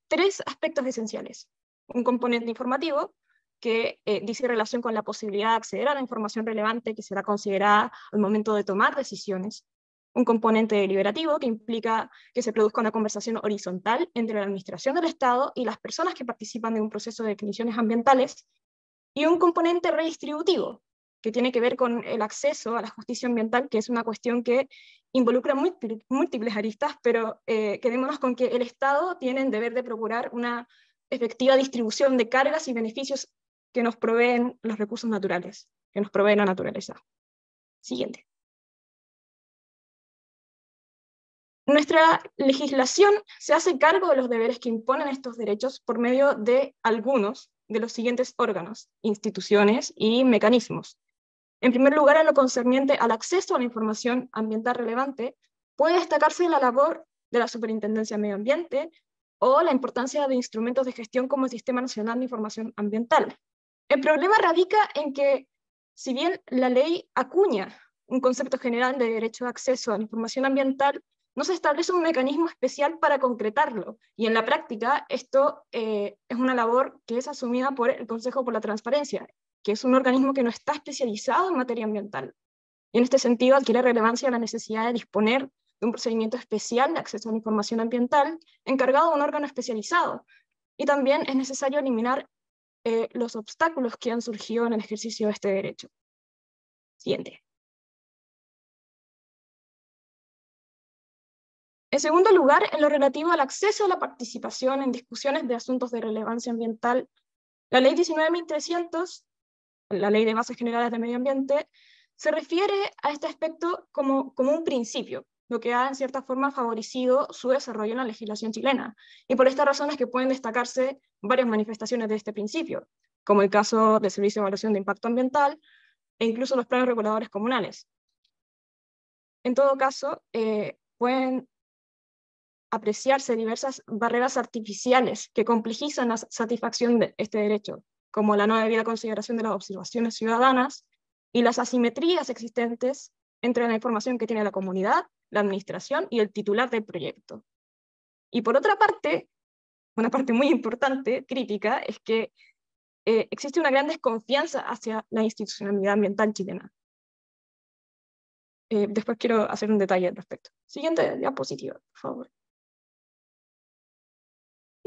tres aspectos esenciales. Un componente informativo, que dice relación con la posibilidad de acceder a la información relevante que será considerada al momento de tomar decisiones. Un componente deliberativo, que implica que se produzca una conversación horizontal entre la administración del Estado y las personas que participan de un proceso de definiciones ambientales. Y un componente redistributivo, que tiene que ver con el acceso a la justicia ambiental, que es una cuestión que involucra múltiples aristas, pero quedémonos con que el Estado tiene el deber de procurar una efectiva distribución de cargas y beneficios que nos proveen los recursos naturales, que nos provee la naturaleza. Siguiente. Nuestra legislación se hace cargo de los deberes que imponen estos derechos por medio de algunos de los siguientes órganos, instituciones y mecanismos. En primer lugar, en lo concerniente al acceso a la información ambiental relevante, puede destacarse la labor de la Superintendencia de Medio Ambiente o la importancia de instrumentos de gestión como el Sistema Nacional de Información Ambiental. El problema radica en que, si bien la ley acuña un concepto general de derecho de acceso a la información ambiental, no se establece un mecanismo especial para concretarlo, y en la práctica esto es una labor que es asumida por el Consejo por la Transparencia, que es un organismo que no está especializado en materia ambiental. Y en este sentido adquiere relevancia la necesidad de disponer de un procedimiento especial de acceso a la información ambiental encargado de un órgano especializado. Y también es necesario eliminar los obstáculos que han surgido en el ejercicio de este derecho. Siguiente. En segundo lugar, en lo relativo al acceso a la participación en discusiones de asuntos de relevancia ambiental, la Ley 19.300, la Ley de Bases Generales de Medio Ambiente, se refiere a este aspecto como un principio, lo que ha en cierta forma favorecido su desarrollo en la legislación chilena. Y por estas razones que pueden destacarse varias manifestaciones de este principio, como el caso del Servicio de Evaluación de Impacto Ambiental e incluso los planes reguladores comunales. En todo caso, pueden apreciarse diversas barreras artificiales que complejizan la satisfacción de este derecho, como la no debida consideración de las observaciones ciudadanas y las asimetrías existentes entre la información que tiene la comunidad, la administración y el titular del proyecto. Y por otra parte, una parte muy importante, crítica, es que existe una gran desconfianza hacia la institucionalidad ambiental chilena. Después quiero hacer un detalle al respecto. Siguiente diapositiva, por favor.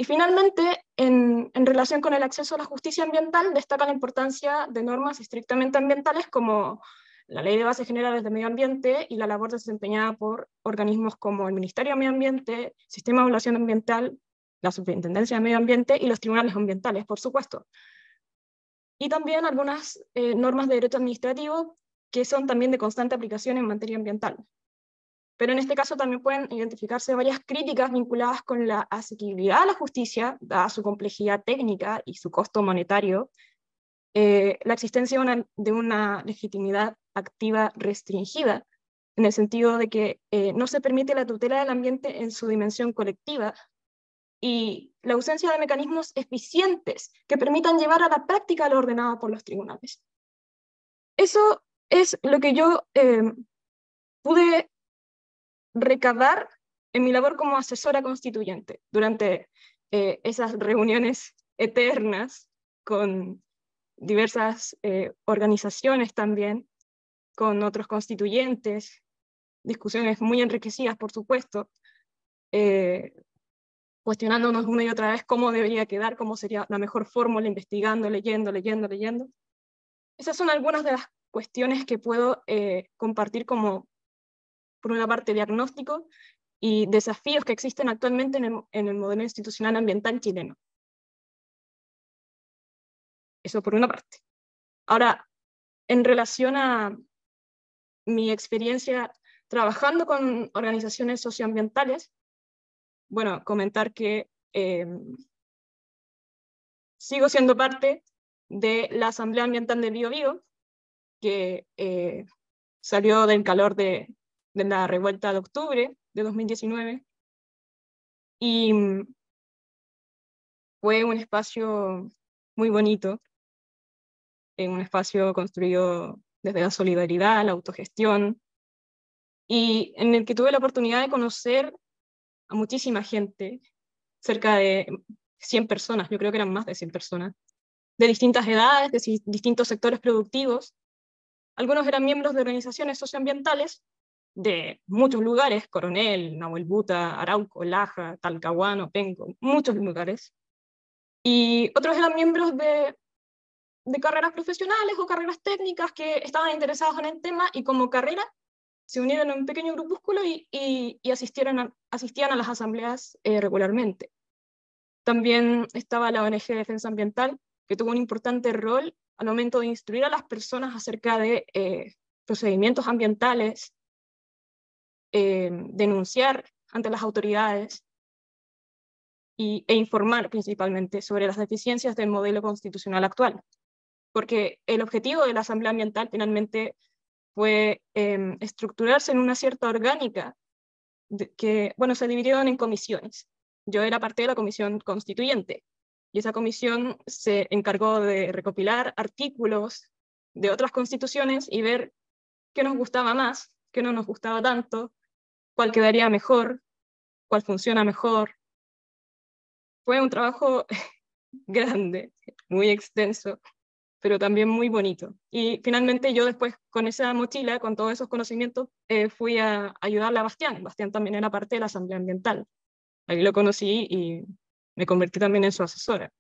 Y finalmente, en relación con el acceso a la justicia ambiental, destaca la importancia de normas estrictamente ambientales como la Ley de Bases Generales de Medio Ambiente y la labor desempeñada por organismos como el Ministerio de Medio Ambiente, Sistema de Evaluación Ambiental, la Superintendencia de Medio Ambiente y los tribunales ambientales, por supuesto. Y también algunas normas de derecho administrativo que son también de constante aplicación en materia ambiental. Pero en este caso también pueden identificarse varias críticas vinculadas con la asequibilidad a la justicia, dada su complejidad técnica y su costo monetario, la existencia de una legitimidad activa restringida, en el sentido de que no se permite la tutela del ambiente en su dimensión colectiva, y la ausencia de mecanismos eficientes que permitan llevar a la práctica lo ordenado por los tribunales. Eso es lo que yo pude recabar en mi labor como asesora constituyente durante esas reuniones eternas con diversas organizaciones también, con otros constituyentes, discusiones muy enriquecidas, por supuesto, cuestionándonos una y otra vez cómo debería quedar, cómo sería la mejor fórmula, investigando, leyendo. Esas son algunas de las cuestiones que puedo compartir como, por una parte, diagnóstico y desafíos que existen actualmente en el modelo institucional ambiental chileno. Eso por una parte. Ahora, en relación a mi experiencia trabajando con organizaciones socioambientales, bueno, comentar que sigo siendo parte de la Asamblea Ambiental de Biobío, que salió del calor de la revuelta de octubre de 2019, y fue un espacio muy bonito, un espacio construido desde la solidaridad, la autogestión, y en el que tuve la oportunidad de conocer a muchísima gente, cerca de 100 personas, yo creo que eran más de 100 personas, de distintas edades, de distintos sectores productivos. Algunos eran miembros de organizaciones socioambientales de muchos lugares, Coronel, Nahuelbuta, Arauco, Laja, Talcahuano, Penco, muchos lugares. Y otros eran miembros de carreras profesionales o carreras técnicas que estaban interesados en el tema y como carrera se unieron a un pequeño grupúsculo y asistían a las asambleas regularmente. También estaba la ONG de Defensa Ambiental, que tuvo un importante rol al momento de instruir a las personas acerca de procedimientos ambientales, denunciar ante las autoridades e informar principalmente sobre las deficiencias del modelo constitucional actual. Porque el objetivo de la Asamblea Ambiental finalmente fue estructurarse en una cierta orgánica que, bueno, se dividieron en comisiones. Yo era parte de la comisión constituyente, y esa comisión se encargó de recopilar artículos de otras constituciones y ver qué nos gustaba más, qué no nos gustaba tanto, cuál quedaría mejor, cuál funciona mejor. Fue un trabajo grande, muy extenso, pero también muy bonito. Y finalmente yo después, con esa mochila, con todos esos conocimientos, fui a ayudarle a Bastián. Bastián también era parte de la Asamblea Ambiental. Ahí lo conocí y me convertí también en su asesora.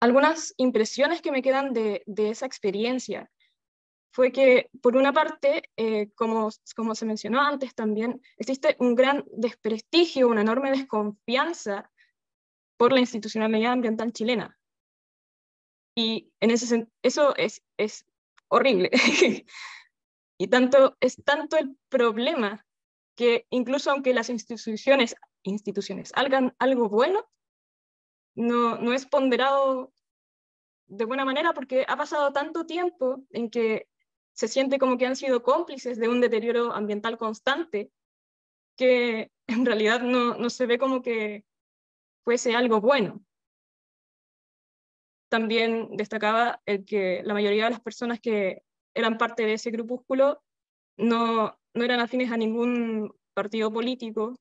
Algunas impresiones que me quedan de esa experiencia fue que, por una parte, como se mencionó antes también, existe un gran desprestigio, una enorme desconfianza por la institucionalidad ambiental chilena. Y eso es horrible. Y es tanto el problema que incluso aunque las instituciones hagan algo bueno, no es ponderado de buena manera, porque ha pasado tanto tiempo en que se siente como que han sido cómplices de un deterioro ambiental constante, que en realidad no se ve como que fuese algo bueno. También destacaba el que la mayoría de las personas que eran parte de ese grupúsculo no eran afines a ningún partido político.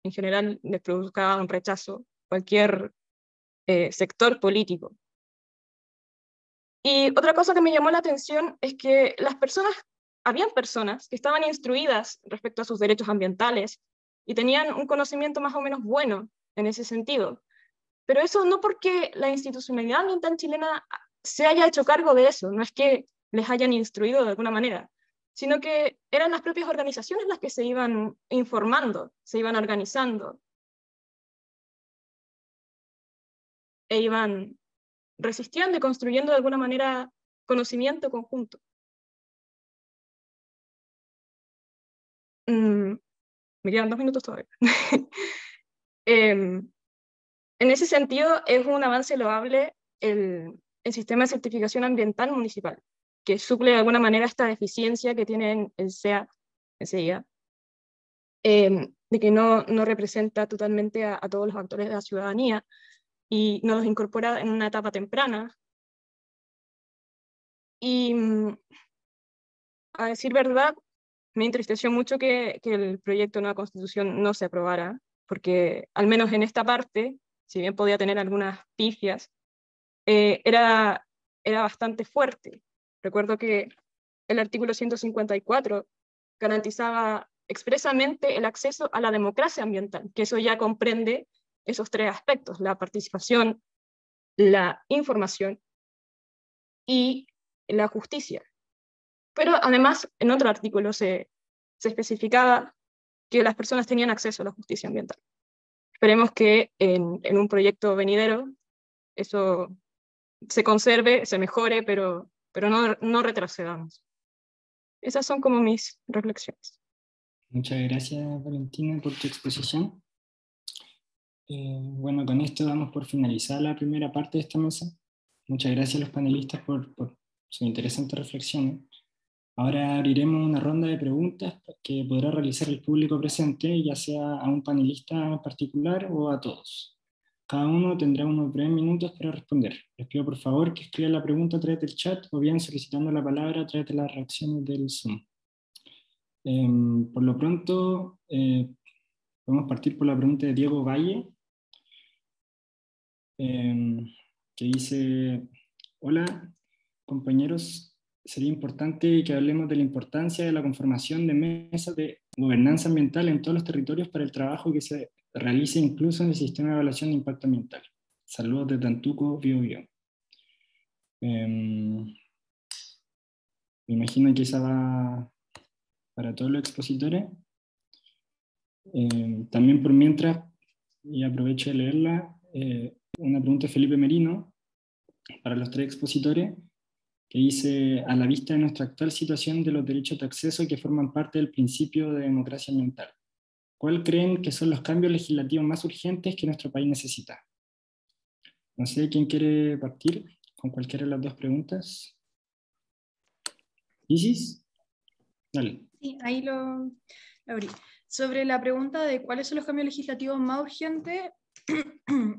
En general les provocaba un rechazo cualquier sector político. Y otra cosa que me llamó la atención es que habían personas que estaban instruidas respecto a sus derechos ambientales y tenían un conocimiento más o menos bueno en ese sentido. Pero eso no porque la institucionalidad ambiental chilena se haya hecho cargo de eso, no es que les hayan instruido de alguna manera, sino que eran las propias organizaciones las que se iban informando, se iban organizando, e iban resistiendo y construyendo de alguna manera conocimiento conjunto. Me quedan 2 minutos todavía. En ese sentido, es un avance loable el sistema de certificación ambiental municipal, que suple de alguna manera esta deficiencia que tiene el SEA, de que no representa totalmente a todos los actores de la ciudadanía y no los incorpora en una etapa temprana. Y a decir verdad, me entristeció mucho que el proyecto de nueva constitución no se aprobara, porque al menos en esta parte, si bien podía tener algunas pifias, era bastante fuerte. Recuerdo que el artículo 154 garantizaba expresamente el acceso a la democracia ambiental, que eso ya comprende esos 3 aspectos: la participación, la información y la justicia. Pero además, en otro artículo se especificaba que las personas tenían acceso a la justicia ambiental. Esperemos que en un proyecto venidero eso se conserve, se mejore, pero no retrocedamos. Esas son como mis reflexiones. Muchas gracias, Valentina, por tu exposición. Bueno, con esto damos por finalizada la primera parte de esta mesa. Muchas gracias a los panelistas por sus interesantes reflexiones. Ahora abriremos una ronda de preguntas que podrá realizar el público presente, ya sea a un panelista en particular o a todos. Cada uno tendrá unos breves minutos para responder. Les pido por favor que escriban la pregunta a través del chat o bien solicitando la palabra a través de las reacciones del Zoom. Por lo pronto, podemos partir por la pregunta de Diego Valle, que dice: hola, compañeros. Sería importante que hablemos de la importancia de la conformación de mesas de gobernanza ambiental en todos los territorios para el trabajo que se realice incluso en el sistema de evaluación de impacto ambiental. Saludos desde Antuco, Biobío. Me imagino que esa va para todos los expositores. También por mientras, y aprovecho de leerla, una pregunta de Felipe Merino para los 3 expositores, que dice: a la vista de nuestra actual situación de los derechos de acceso que forman parte del principio de democracia ambiental, ¿cuál creen que son los cambios legislativos más urgentes que nuestro país necesita? No sé quién quiere partir con cualquiera de las 2 preguntas. ¿Isis? Dale. Sí, ahí lo abrí. Sobre la pregunta de cuáles son los cambios legislativos más urgentes,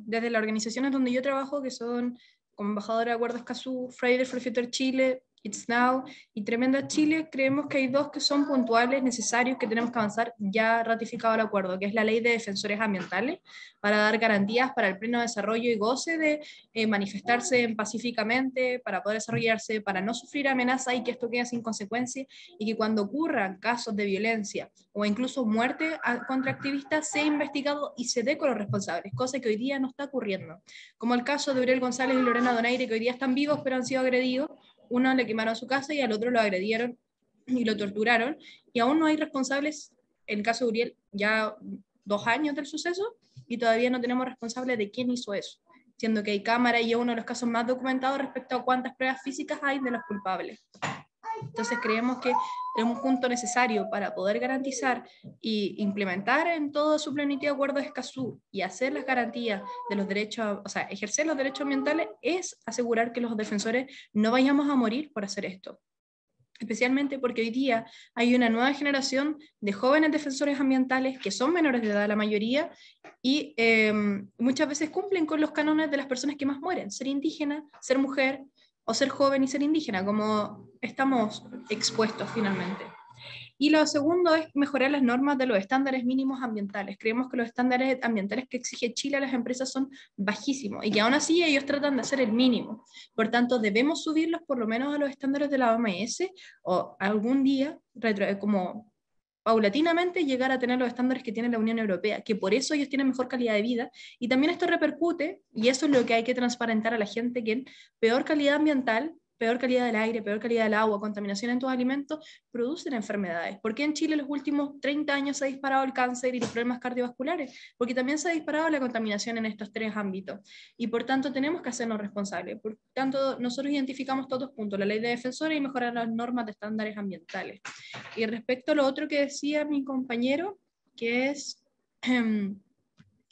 desde las organizaciones donde yo trabajo, que son como embajadora de Acuerdo Escazú, Fridays for Future Chile, It's Now y Tremenda Chile, creemos que hay 2 que son puntuales, necesarios, que tenemos que avanzar. Ya ratificado el acuerdo, que es la Ley de Defensores Ambientales, para dar garantías para el pleno desarrollo y goce de manifestarse pacíficamente, para poder desarrollarse, para no sufrir amenazas y que esto quede sin consecuencias, y que cuando ocurran casos de violencia o incluso muerte contra activistas sea investigado y se dé con los responsables, cosa que hoy día no está ocurriendo, como el caso de Uriel González y Lorena Donaire, que hoy día están vivos pero han sido agredidos, uno le quemaron su casa y al otro lo agredieron y lo torturaron, y aún no hay responsables. En el caso de Uriel, ya 2 años del suceso, y todavía no tenemos responsable de quién hizo eso, siendo que hay cámara y es uno de los casos más documentados respecto a cuántas pruebas físicas hay de los culpables. Entonces creemos que es un punto necesario para poder garantizar y implementar en toda su plenitud de acuerdo de Escazú y hacer las garantías de los derechos, o sea, ejercer los derechos ambientales, es asegurar que los defensores no vayamos a morir por hacer esto. Especialmente porque hoy día hay una nueva generación de jóvenes defensores ambientales que son menores de edad la mayoría y muchas veces cumplen con los cánones de las personas que más mueren, ser indígena, ser mujer o ser joven y ser indígena, como estamos expuestos finalmente. Y lo segundo es mejorar las normas de los estándares mínimos ambientales. Creemos que los estándares ambientales que exige Chile a las empresas son bajísimos y que aún así ellos tratan de hacer el mínimo. Por tanto, debemos subirlos por lo menos a los estándares de la OMS o algún día, como paulatinamente, llegar a tener los estándares que tiene la Unión Europea, que por eso ellos tienen mejor calidad de vida. Y también esto repercute, y eso es lo que hay que transparentar a la gente, que en peor calidad ambiental, peor calidad del aire, peor calidad del agua, contaminación en tus alimentos, producen enfermedades. ¿Por qué en Chile los últimos 30 años se ha disparado el cáncer y los problemas cardiovasculares? Porque también se ha disparado la contaminación en estos 3 ámbitos. Y por tanto tenemos que hacernos responsables. Por tanto, nosotros identificamos todos puntos, la ley de defensores y mejorar las normas de estándares ambientales. Y respecto a lo otro que decía mi compañero, que es,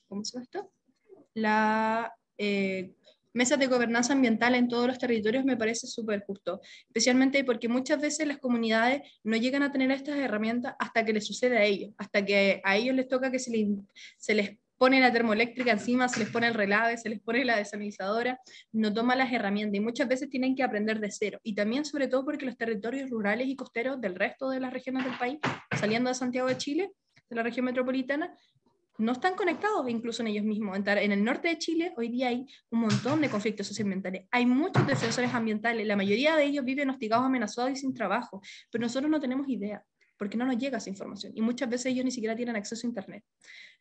¿cómo se llama esto? La mesas de gobernanza ambiental en todos los territorios me parece súper justo, especialmente porque muchas veces las comunidades no llegan a tener estas herramientas hasta que les sucede a ellos, hasta que a ellos les toca que se les pone la termoeléctrica encima, se les pone el relave, se les pone la desalinizadora, no toman las herramientas y muchas veces tienen que aprender de cero. Y también sobre todo porque los territorios rurales y costeros del resto de las regiones del país, saliendo de Santiago de Chile, de la región metropolitana, no están conectados incluso en ellos mismos. En el norte de Chile hoy día hay un montón de conflictos socioambientales. Hay muchos defensores ambientales, la mayoría de ellos viven hostigados, amenazados y sin trabajo, pero nosotros no tenemos idea, porque no nos llega esa información y muchas veces ellos ni siquiera tienen acceso a internet.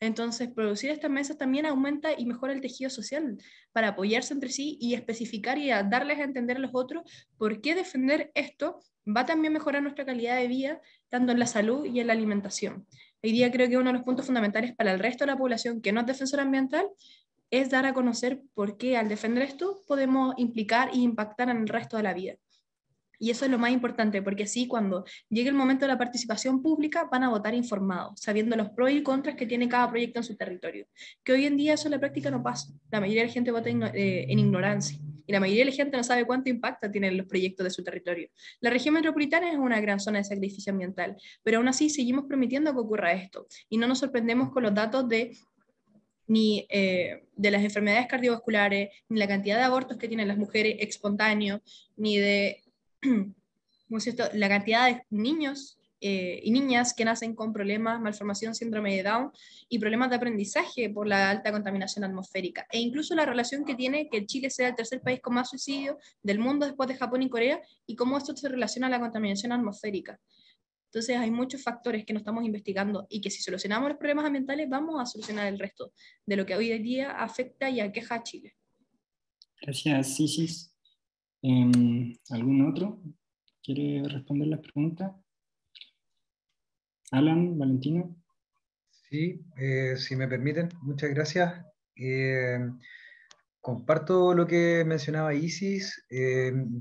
Entonces, producir estas mesas también aumenta y mejora el tejido social para apoyarse entre sí y especificar y darles a entender a los otros por qué defender esto va también a mejorar nuestra calidad de vida, tanto en la salud y en la alimentación. Hoy día creo que uno de los puntos fundamentales para el resto de la población que no es defensora ambiental es dar a conocer por qué al defender esto podemos implicar e impactar en el resto de la vida. Y eso es lo más importante, porque así cuando llegue el momento de la participación pública van a votar informados, sabiendo los pros y contras que tiene cada proyecto en su territorio. Que hoy en día eso en la práctica no pasa. La mayoría de la gente vota en ignorancia. Y la mayoría de la gente no sabe cuánto impacto tienen los proyectos de su territorio. La región metropolitana es una gran zona de sacrificio ambiental, pero aún así seguimos permitiendo que ocurra esto. Y no nos sorprendemos con los datos ni de las enfermedades cardiovasculares, ni la cantidad de abortos que tienen las mujeres espontáneos, ni de la cantidad de niños y niñas que nacen con problemas, malformación, síndrome de Down y problemas de aprendizaje por la alta contaminación atmosférica. E incluso la relación que tiene que Chile sea el tercer país con más suicidios del mundo después de Japón y Corea y cómo esto se relaciona a la contaminación atmosférica. Entonces hay muchos factores que no estamos investigando y que si solucionamos los problemas ambientales vamos a solucionar el resto de lo que hoy en día afecta y aqueja a Chile. Gracias, Sisis. ¿Algún otro quiere responder las preguntas? Alan, Valentino. Sí, si me permiten, muchas gracias. Comparto lo que mencionaba Isis,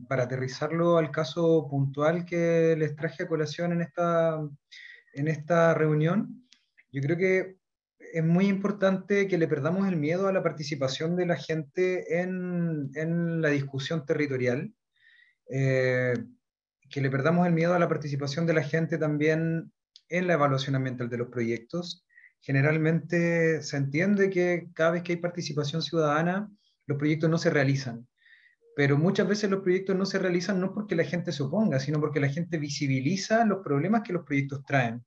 para aterrizarlo al caso puntual que les traje a colación en esta reunión. Yo creo que es muy importante que le perdamos el miedo a la participación de la gente en la discusión territorial, que le perdamos el miedo a la participación de la gente también en la evaluación ambiental de los proyectos. Generalmente se entiende que cada vez que hay participación ciudadana, los proyectos no se realizan, pero muchas veces los proyectos no se realizan no porque la gente se oponga, sino porque la gente visibiliza los problemas que los proyectos traen.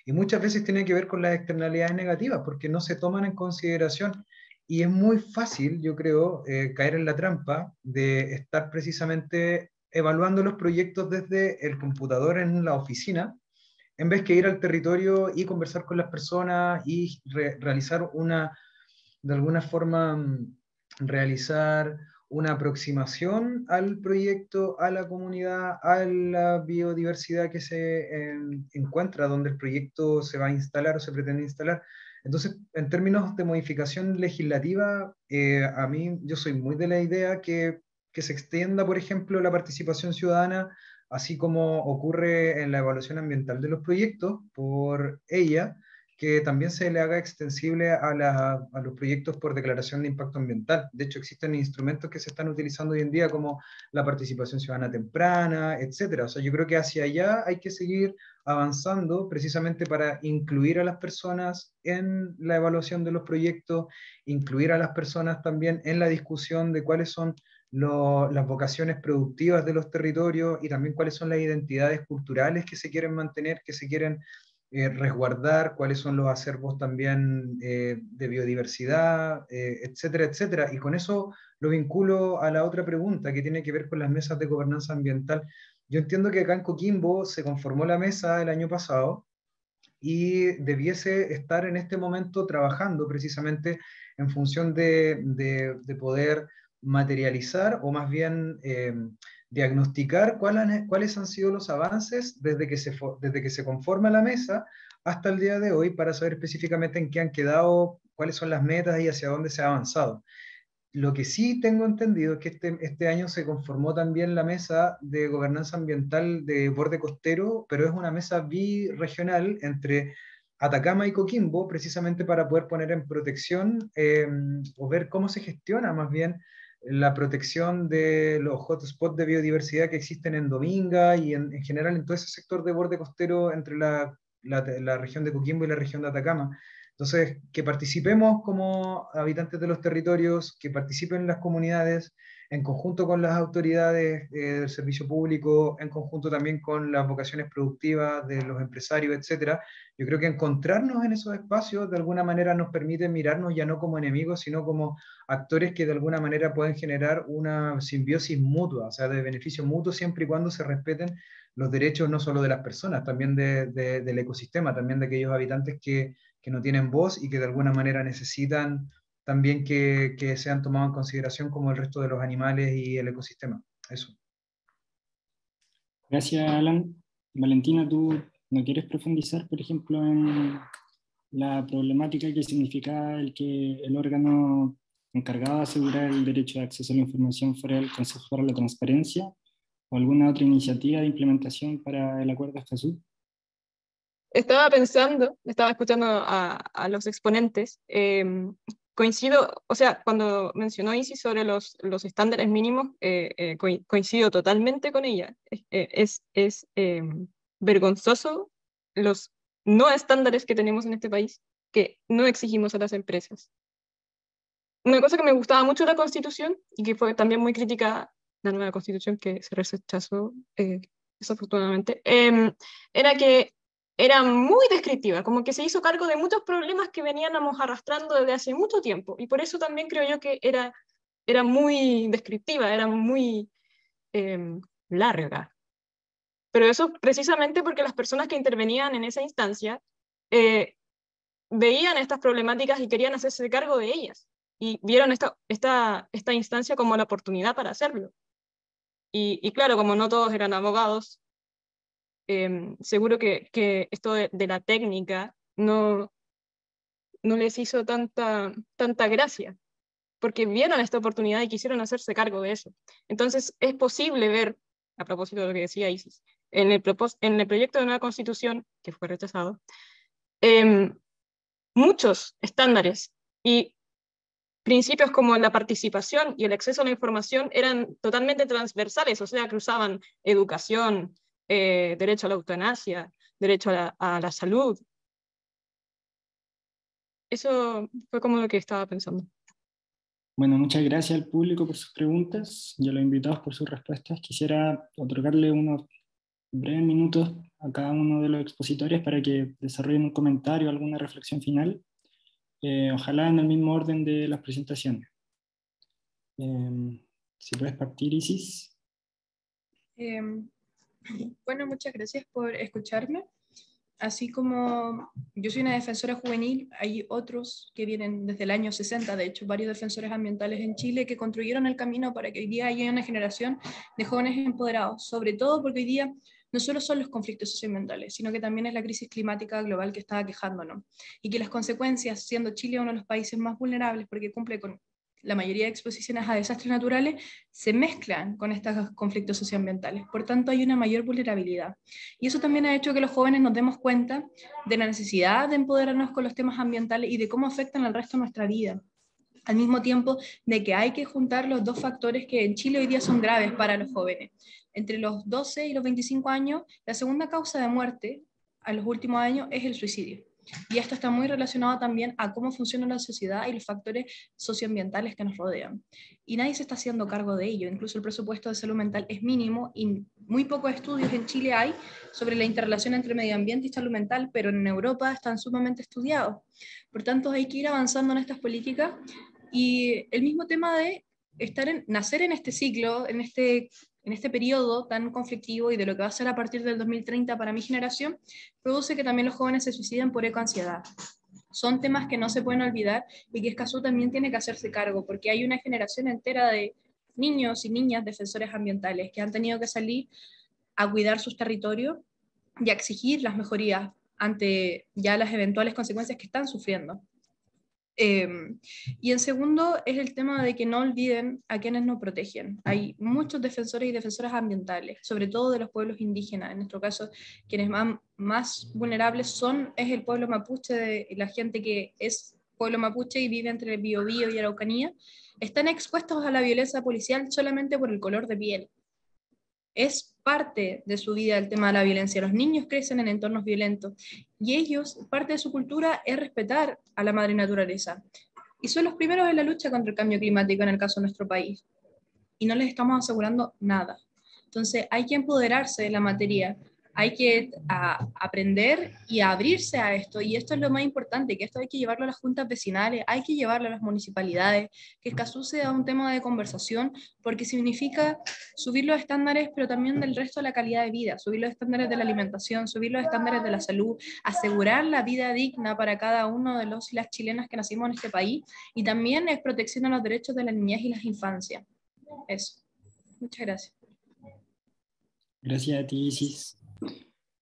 Y muchas veces tiene que ver con las externalidades negativas, porque no se toman en consideración. Y es muy fácil, yo creo, caer en la trampa de estar precisamente evaluando los proyectos desde el computador en la oficina, en vez que ir al territorio y conversar con las personas y realizar de alguna forma, realizar una aproximación al proyecto, a la comunidad, a la biodiversidad que se encuentra donde el proyecto se va a instalar o se pretende instalar. Entonces, en términos de modificación legislativa, a mí yo soy muy de la idea que se extienda, por ejemplo, la participación ciudadana, así como ocurre en la evaluación ambiental de los proyectos, por ella, que también se le haga extensible a los proyectos por declaración de impacto ambiental. De hecho, existen instrumentos que se están utilizando hoy en día como la participación ciudadana temprana, etcétera. O sea, yo creo que hacia allá hay que seguir avanzando precisamente para incluir a las personas en la evaluación de los proyectos, incluir a las personas también en la discusión de cuáles son las vocaciones productivas de los territorios y también cuáles son las identidades culturales que se quieren mantener, que se quieren resguardar, cuáles son los acervos también de biodiversidad, etcétera, etcétera. Y con eso lo vinculo a la otra pregunta que tiene que ver con las mesas de gobernanza ambiental. Yo entiendo que acá en Coquimbo se conformó la mesa el año pasado y debiese estar en este momento trabajando precisamente en función de poder materializar o más bien diagnosticar cuáles han sido los avances desde que se conforma la mesa hasta el día de hoy para saber específicamente en qué han quedado, cuáles son las metas y hacia dónde se ha avanzado. Lo que sí tengo entendido es que este año se conformó también la mesa de gobernanza ambiental de borde costero, pero es una mesa birregional entre Atacama y Coquimbo, precisamente para poder poner en protección o ver cómo se gestiona más bien la protección de los hotspots de biodiversidad que existen en Dominga y en general en todo ese sector de borde costero entre la región de Coquimbo y la región de Atacama. Entonces, que participemos como habitantes de los territorios, que participen las comunidades, en conjunto con las autoridades del servicio público, en conjunto también con las vocaciones productivas de los empresarios, etcétera. Yo creo que encontrarnos en esos espacios de alguna manera nos permite mirarnos ya no como enemigos, sino como actores que de alguna manera pueden generar una simbiosis mutua, o sea, de beneficio mutuo siempre y cuando se respeten los derechos no solo de las personas, también del ecosistema, también de aquellos habitantes que no tienen voz y que de alguna manera necesitan también que sean tomados en consideración como el resto de los animales y el ecosistema. Eso. Gracias, Alan. Valentina, ¿tú no quieres profundizar, por ejemplo, en la problemática que significa el que el órgano encargado de asegurar el derecho de acceso a la información fuera el Consejo para la Transparencia o alguna otra iniciativa de implementación para el Acuerdo de Escazú? Estaba pensando, estaba escuchando a los exponentes, coincido, o sea, cuando mencionó Isis sobre los estándares mínimos, coincido totalmente con ella. Es vergonzoso los no estándares que tenemos en este país, que no exigimos a las empresas. Una cosa que me gustaba mucho de la Constitución, y que fue también muy crítica, la nueva Constitución que se rechazó desafortunadamente, era que era muy descriptiva, como que se hizo cargo de muchos problemas que veníamos arrastrando desde hace mucho tiempo, y por eso también creo yo que era muy descriptiva, era muy larga. Pero eso precisamente porque las personas que intervenían en esa instancia veían estas problemáticas y querían hacerse cargo de ellas, y vieron esta instancia como la oportunidad para hacerlo. Y claro, como no todos eran abogados, seguro que esto de la técnica no les hizo tanta gracia, porque vieron esta oportunidad y quisieron hacerse cargo de eso. Entonces es posible ver, a propósito de lo que decía Isis, en el proyecto de nueva constitución, que fue rechazado, muchos estándares y principios como la participación y el acceso a la información eran totalmente transversales, o sea, cruzaban educación, derecho a la eutanasia, derecho a la salud. Eso fue como lo que estaba pensando. Bueno, muchas gracias al público por sus preguntas y a los invitados por sus respuestas. Quisiera otorgarle unos breves minutos a cada uno de los expositores para que desarrollen un comentario o alguna reflexión final, ojalá en el mismo orden de las presentaciones. Si puedes partir, Isis. Bueno, muchas gracias por escucharme. así como yo soy una defensora juvenil, hay otros que vienen desde el año 60, de hecho, varios defensores ambientales en Chile que construyeron el camino para que hoy día haya una generación de jóvenes empoderados, sobre todo porque hoy día no solo son los conflictos socioambientales, sino que también es la crisis climática global que está aquejándonos, y que las consecuencias, siendo Chile uno de los países más vulnerables porque cumple con la mayoría de exposiciones a desastres naturales, se mezclan con estos conflictos socioambientales. Por tanto, hay una mayor vulnerabilidad. Y eso también ha hecho que los jóvenes nos demos cuenta de la necesidad de empoderarnos con los temas ambientales y de cómo afectan al resto de nuestra vida. Al mismo tiempo de que hay que juntar los dos factores que en Chile hoy día son graves para los jóvenes. Entre los 12 y los 25 años, la segunda causa de muerte a los últimos años es el suicidio. Y esto está muy relacionado también a cómo funciona la sociedad y los factores socioambientales que nos rodean. Y nadie se está haciendo cargo de ello. Incluso el presupuesto de salud mental es mínimo y muy pocos estudios en Chile hay sobre la interrelación entre medio ambiente y salud mental, pero en Europa están sumamente estudiados. Por tanto, hay que ir avanzando en estas políticas. Y el mismo tema de nacer en este ciclo, en este periodo tan conflictivo y de lo que va a ser a partir del 2030 para mi generación, produce que también los jóvenes se suiciden por ecoansiedad. Son temas que no se pueden olvidar y que Escazú también tiene que hacerse cargo, porque hay una generación entera de niños y niñas defensores ambientales que han tenido que salir a cuidar sus territorios y a exigir las mejorías ante ya las eventuales consecuencias que están sufriendo. Y en segundo es el tema de que no olviden a quienes nos protegen. Hay muchos defensores y defensoras ambientales, sobre todo de los pueblos indígenas. En nuestro caso, quienes más vulnerables es el pueblo mapuche, la gente que es pueblo mapuche y vive entre el Biobío y Araucanía. Están expuestos a la violencia policial solamente por el color de piel. Es parte de su vida el tema de la violencia. Los niños crecen en entornos violentos y ellos, parte de su cultura es respetar a la madre naturaleza. Y son los primeros en la lucha contra el cambio climático en el caso de nuestro país. Y no les estamos asegurando nada. Entonces hay que empoderarse de la materia, hay que aprender y abrirse a esto, y esto es lo más importante, que esto hay que llevarlo a las juntas vecinales, hay que llevarlo a las municipalidades, que Escazú sea un tema de conversación, porque significa subir los estándares, pero también del resto de la calidad de vida, subir los estándares de la alimentación, subir los estándares de la salud, asegurar la vida digna para cada uno de los y las chilenas que nacimos en este país, y también es protección a los derechos de la niñez y las infancias. Eso. Muchas gracias. Gracias a ti, Isis.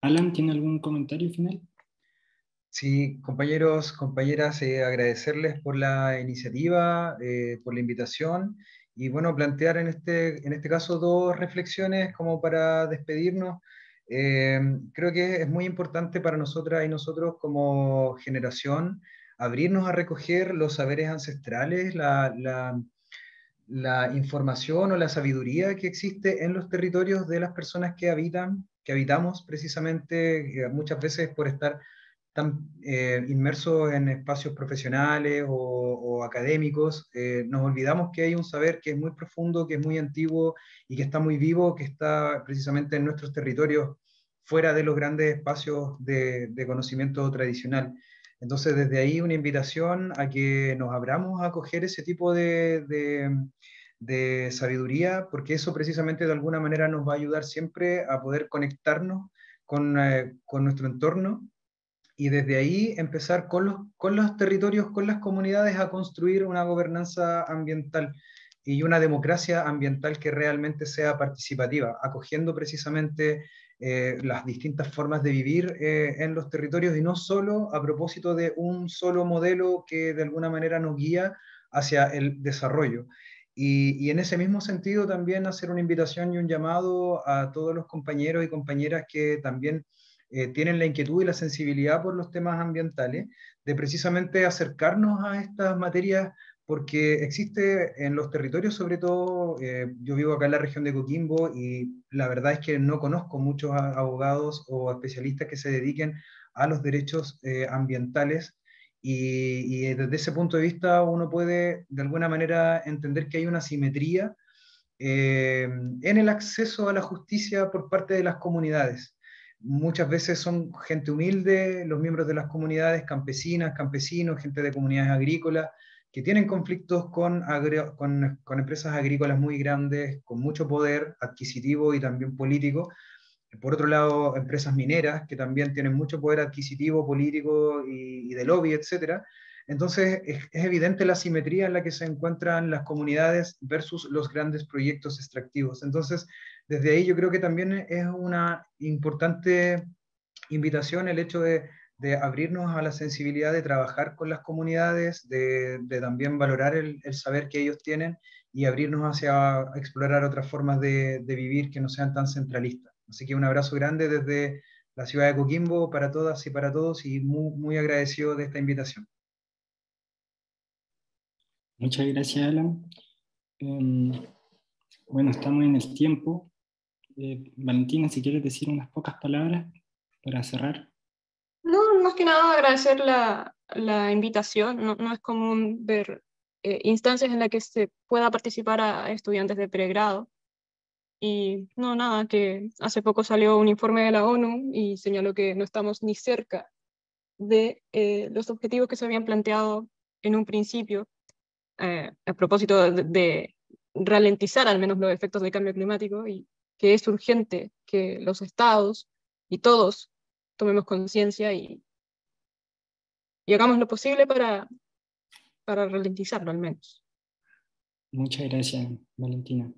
Alan, ¿tiene algún comentario final? Sí, compañeros, compañeras, agradecerles por la iniciativa, por la invitación, y bueno, plantear en este caso dos reflexiones como para despedirnos. Creo que es muy importante para nosotras y nosotros como generación abrirnos a recoger los saberes ancestrales, la información o la sabiduría que existe en los territorios de las personas que habitamos precisamente, muchas veces por estar tan inmersos en espacios profesionales o académicos, nos olvidamos que hay un saber que es muy profundo, que es muy antiguo y que está muy vivo, que está precisamente en nuestros territorios, fuera de los grandes espacios de conocimiento tradicional. Entonces, desde ahí una invitación a que nos abramos a acoger ese tipo de sabiduría, porque eso precisamente de alguna manera nos va a ayudar siempre a poder conectarnos con nuestro entorno, y desde ahí empezar con los territorios, con las comunidades, a construir una gobernanza ambiental y una democracia ambiental que realmente sea participativa, acogiendo precisamente las distintas formas de vivir en los territorios, y no solo a propósito de un solo modelo que de alguna manera nos guía hacia el desarrollo. Y en ese mismo sentido también hacer una invitación y un llamado a todos los compañeros y compañeras que también tienen la inquietud y la sensibilidad por los temas ambientales, de precisamente acercarnos a estas materias, porque existe en los territorios, sobre todo, yo vivo acá en la región de Coquimbo y la verdad es que no conozco muchos abogados o especialistas que se dediquen a los derechos ambientales, y desde ese punto de vista uno puede de alguna manera entender que hay una simetría en el acceso a la justicia por parte de las comunidades. Muchas veces son gente humilde, los miembros de las comunidades, campesinas, campesinos, gente de comunidades agrícolas, que tienen conflictos con empresas agrícolas muy grandes, con mucho poder adquisitivo y también político, Por otro lado, empresas mineras que también tienen mucho poder adquisitivo, político y de lobby, etcétera. Entonces, es evidente la asimetría en la que se encuentran las comunidades versus los grandes proyectos extractivos. Entonces, desde ahí yo creo que también es una importante invitación el hecho de abrirnos a la sensibilidad de trabajar con las comunidades, de también valorar el saber que ellos tienen y abrirnos hacia explorar otras formas de vivir que no sean tan centralistas. Así que un abrazo grande desde la ciudad de Coquimbo para todas y para todos y muy, muy agradecido de esta invitación. Muchas gracias, Alan. Bueno, estamos en el tiempo. Valentina, si quieres decir unas pocas palabras para cerrar. No, más que nada agradecer la invitación. No es común ver instancias en las que se pueda participar a estudiantes de pregrado. Y no, nada, que hace poco salió un informe de la ONU y señaló que no estamos ni cerca de los objetivos que se habían planteado en un principio, a propósito de ralentizar al menos los efectos del cambio climático, y que es urgente que los estados y todos tomemos conciencia y hagamos lo posible para ralentizarlo al menos. Muchas gracias, Valentina.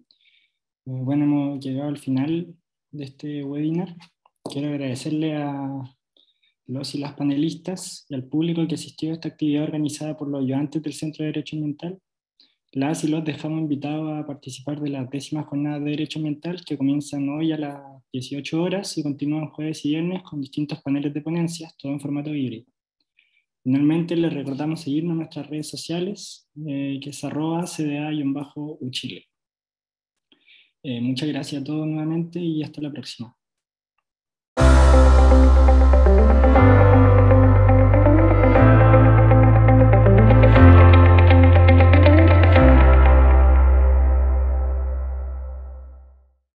Bueno, hemos llegado al final de este webinar. Quiero agradecerle a los y las panelistas y al público que asistió a esta actividad organizada por los ayudantes del Centro de Derecho Ambiental. Las y los dejamos invitados a participar de las 10ª jornadas de Derecho Ambiental que comienzan hoy a las 18 horas y continúan jueves y viernes con distintos paneles de ponencias, todo en formato híbrido. Finalmente, les recordamos seguirnos en nuestras redes sociales, que es @cda_uchile. Muchas gracias a todos nuevamente y hasta la próxima.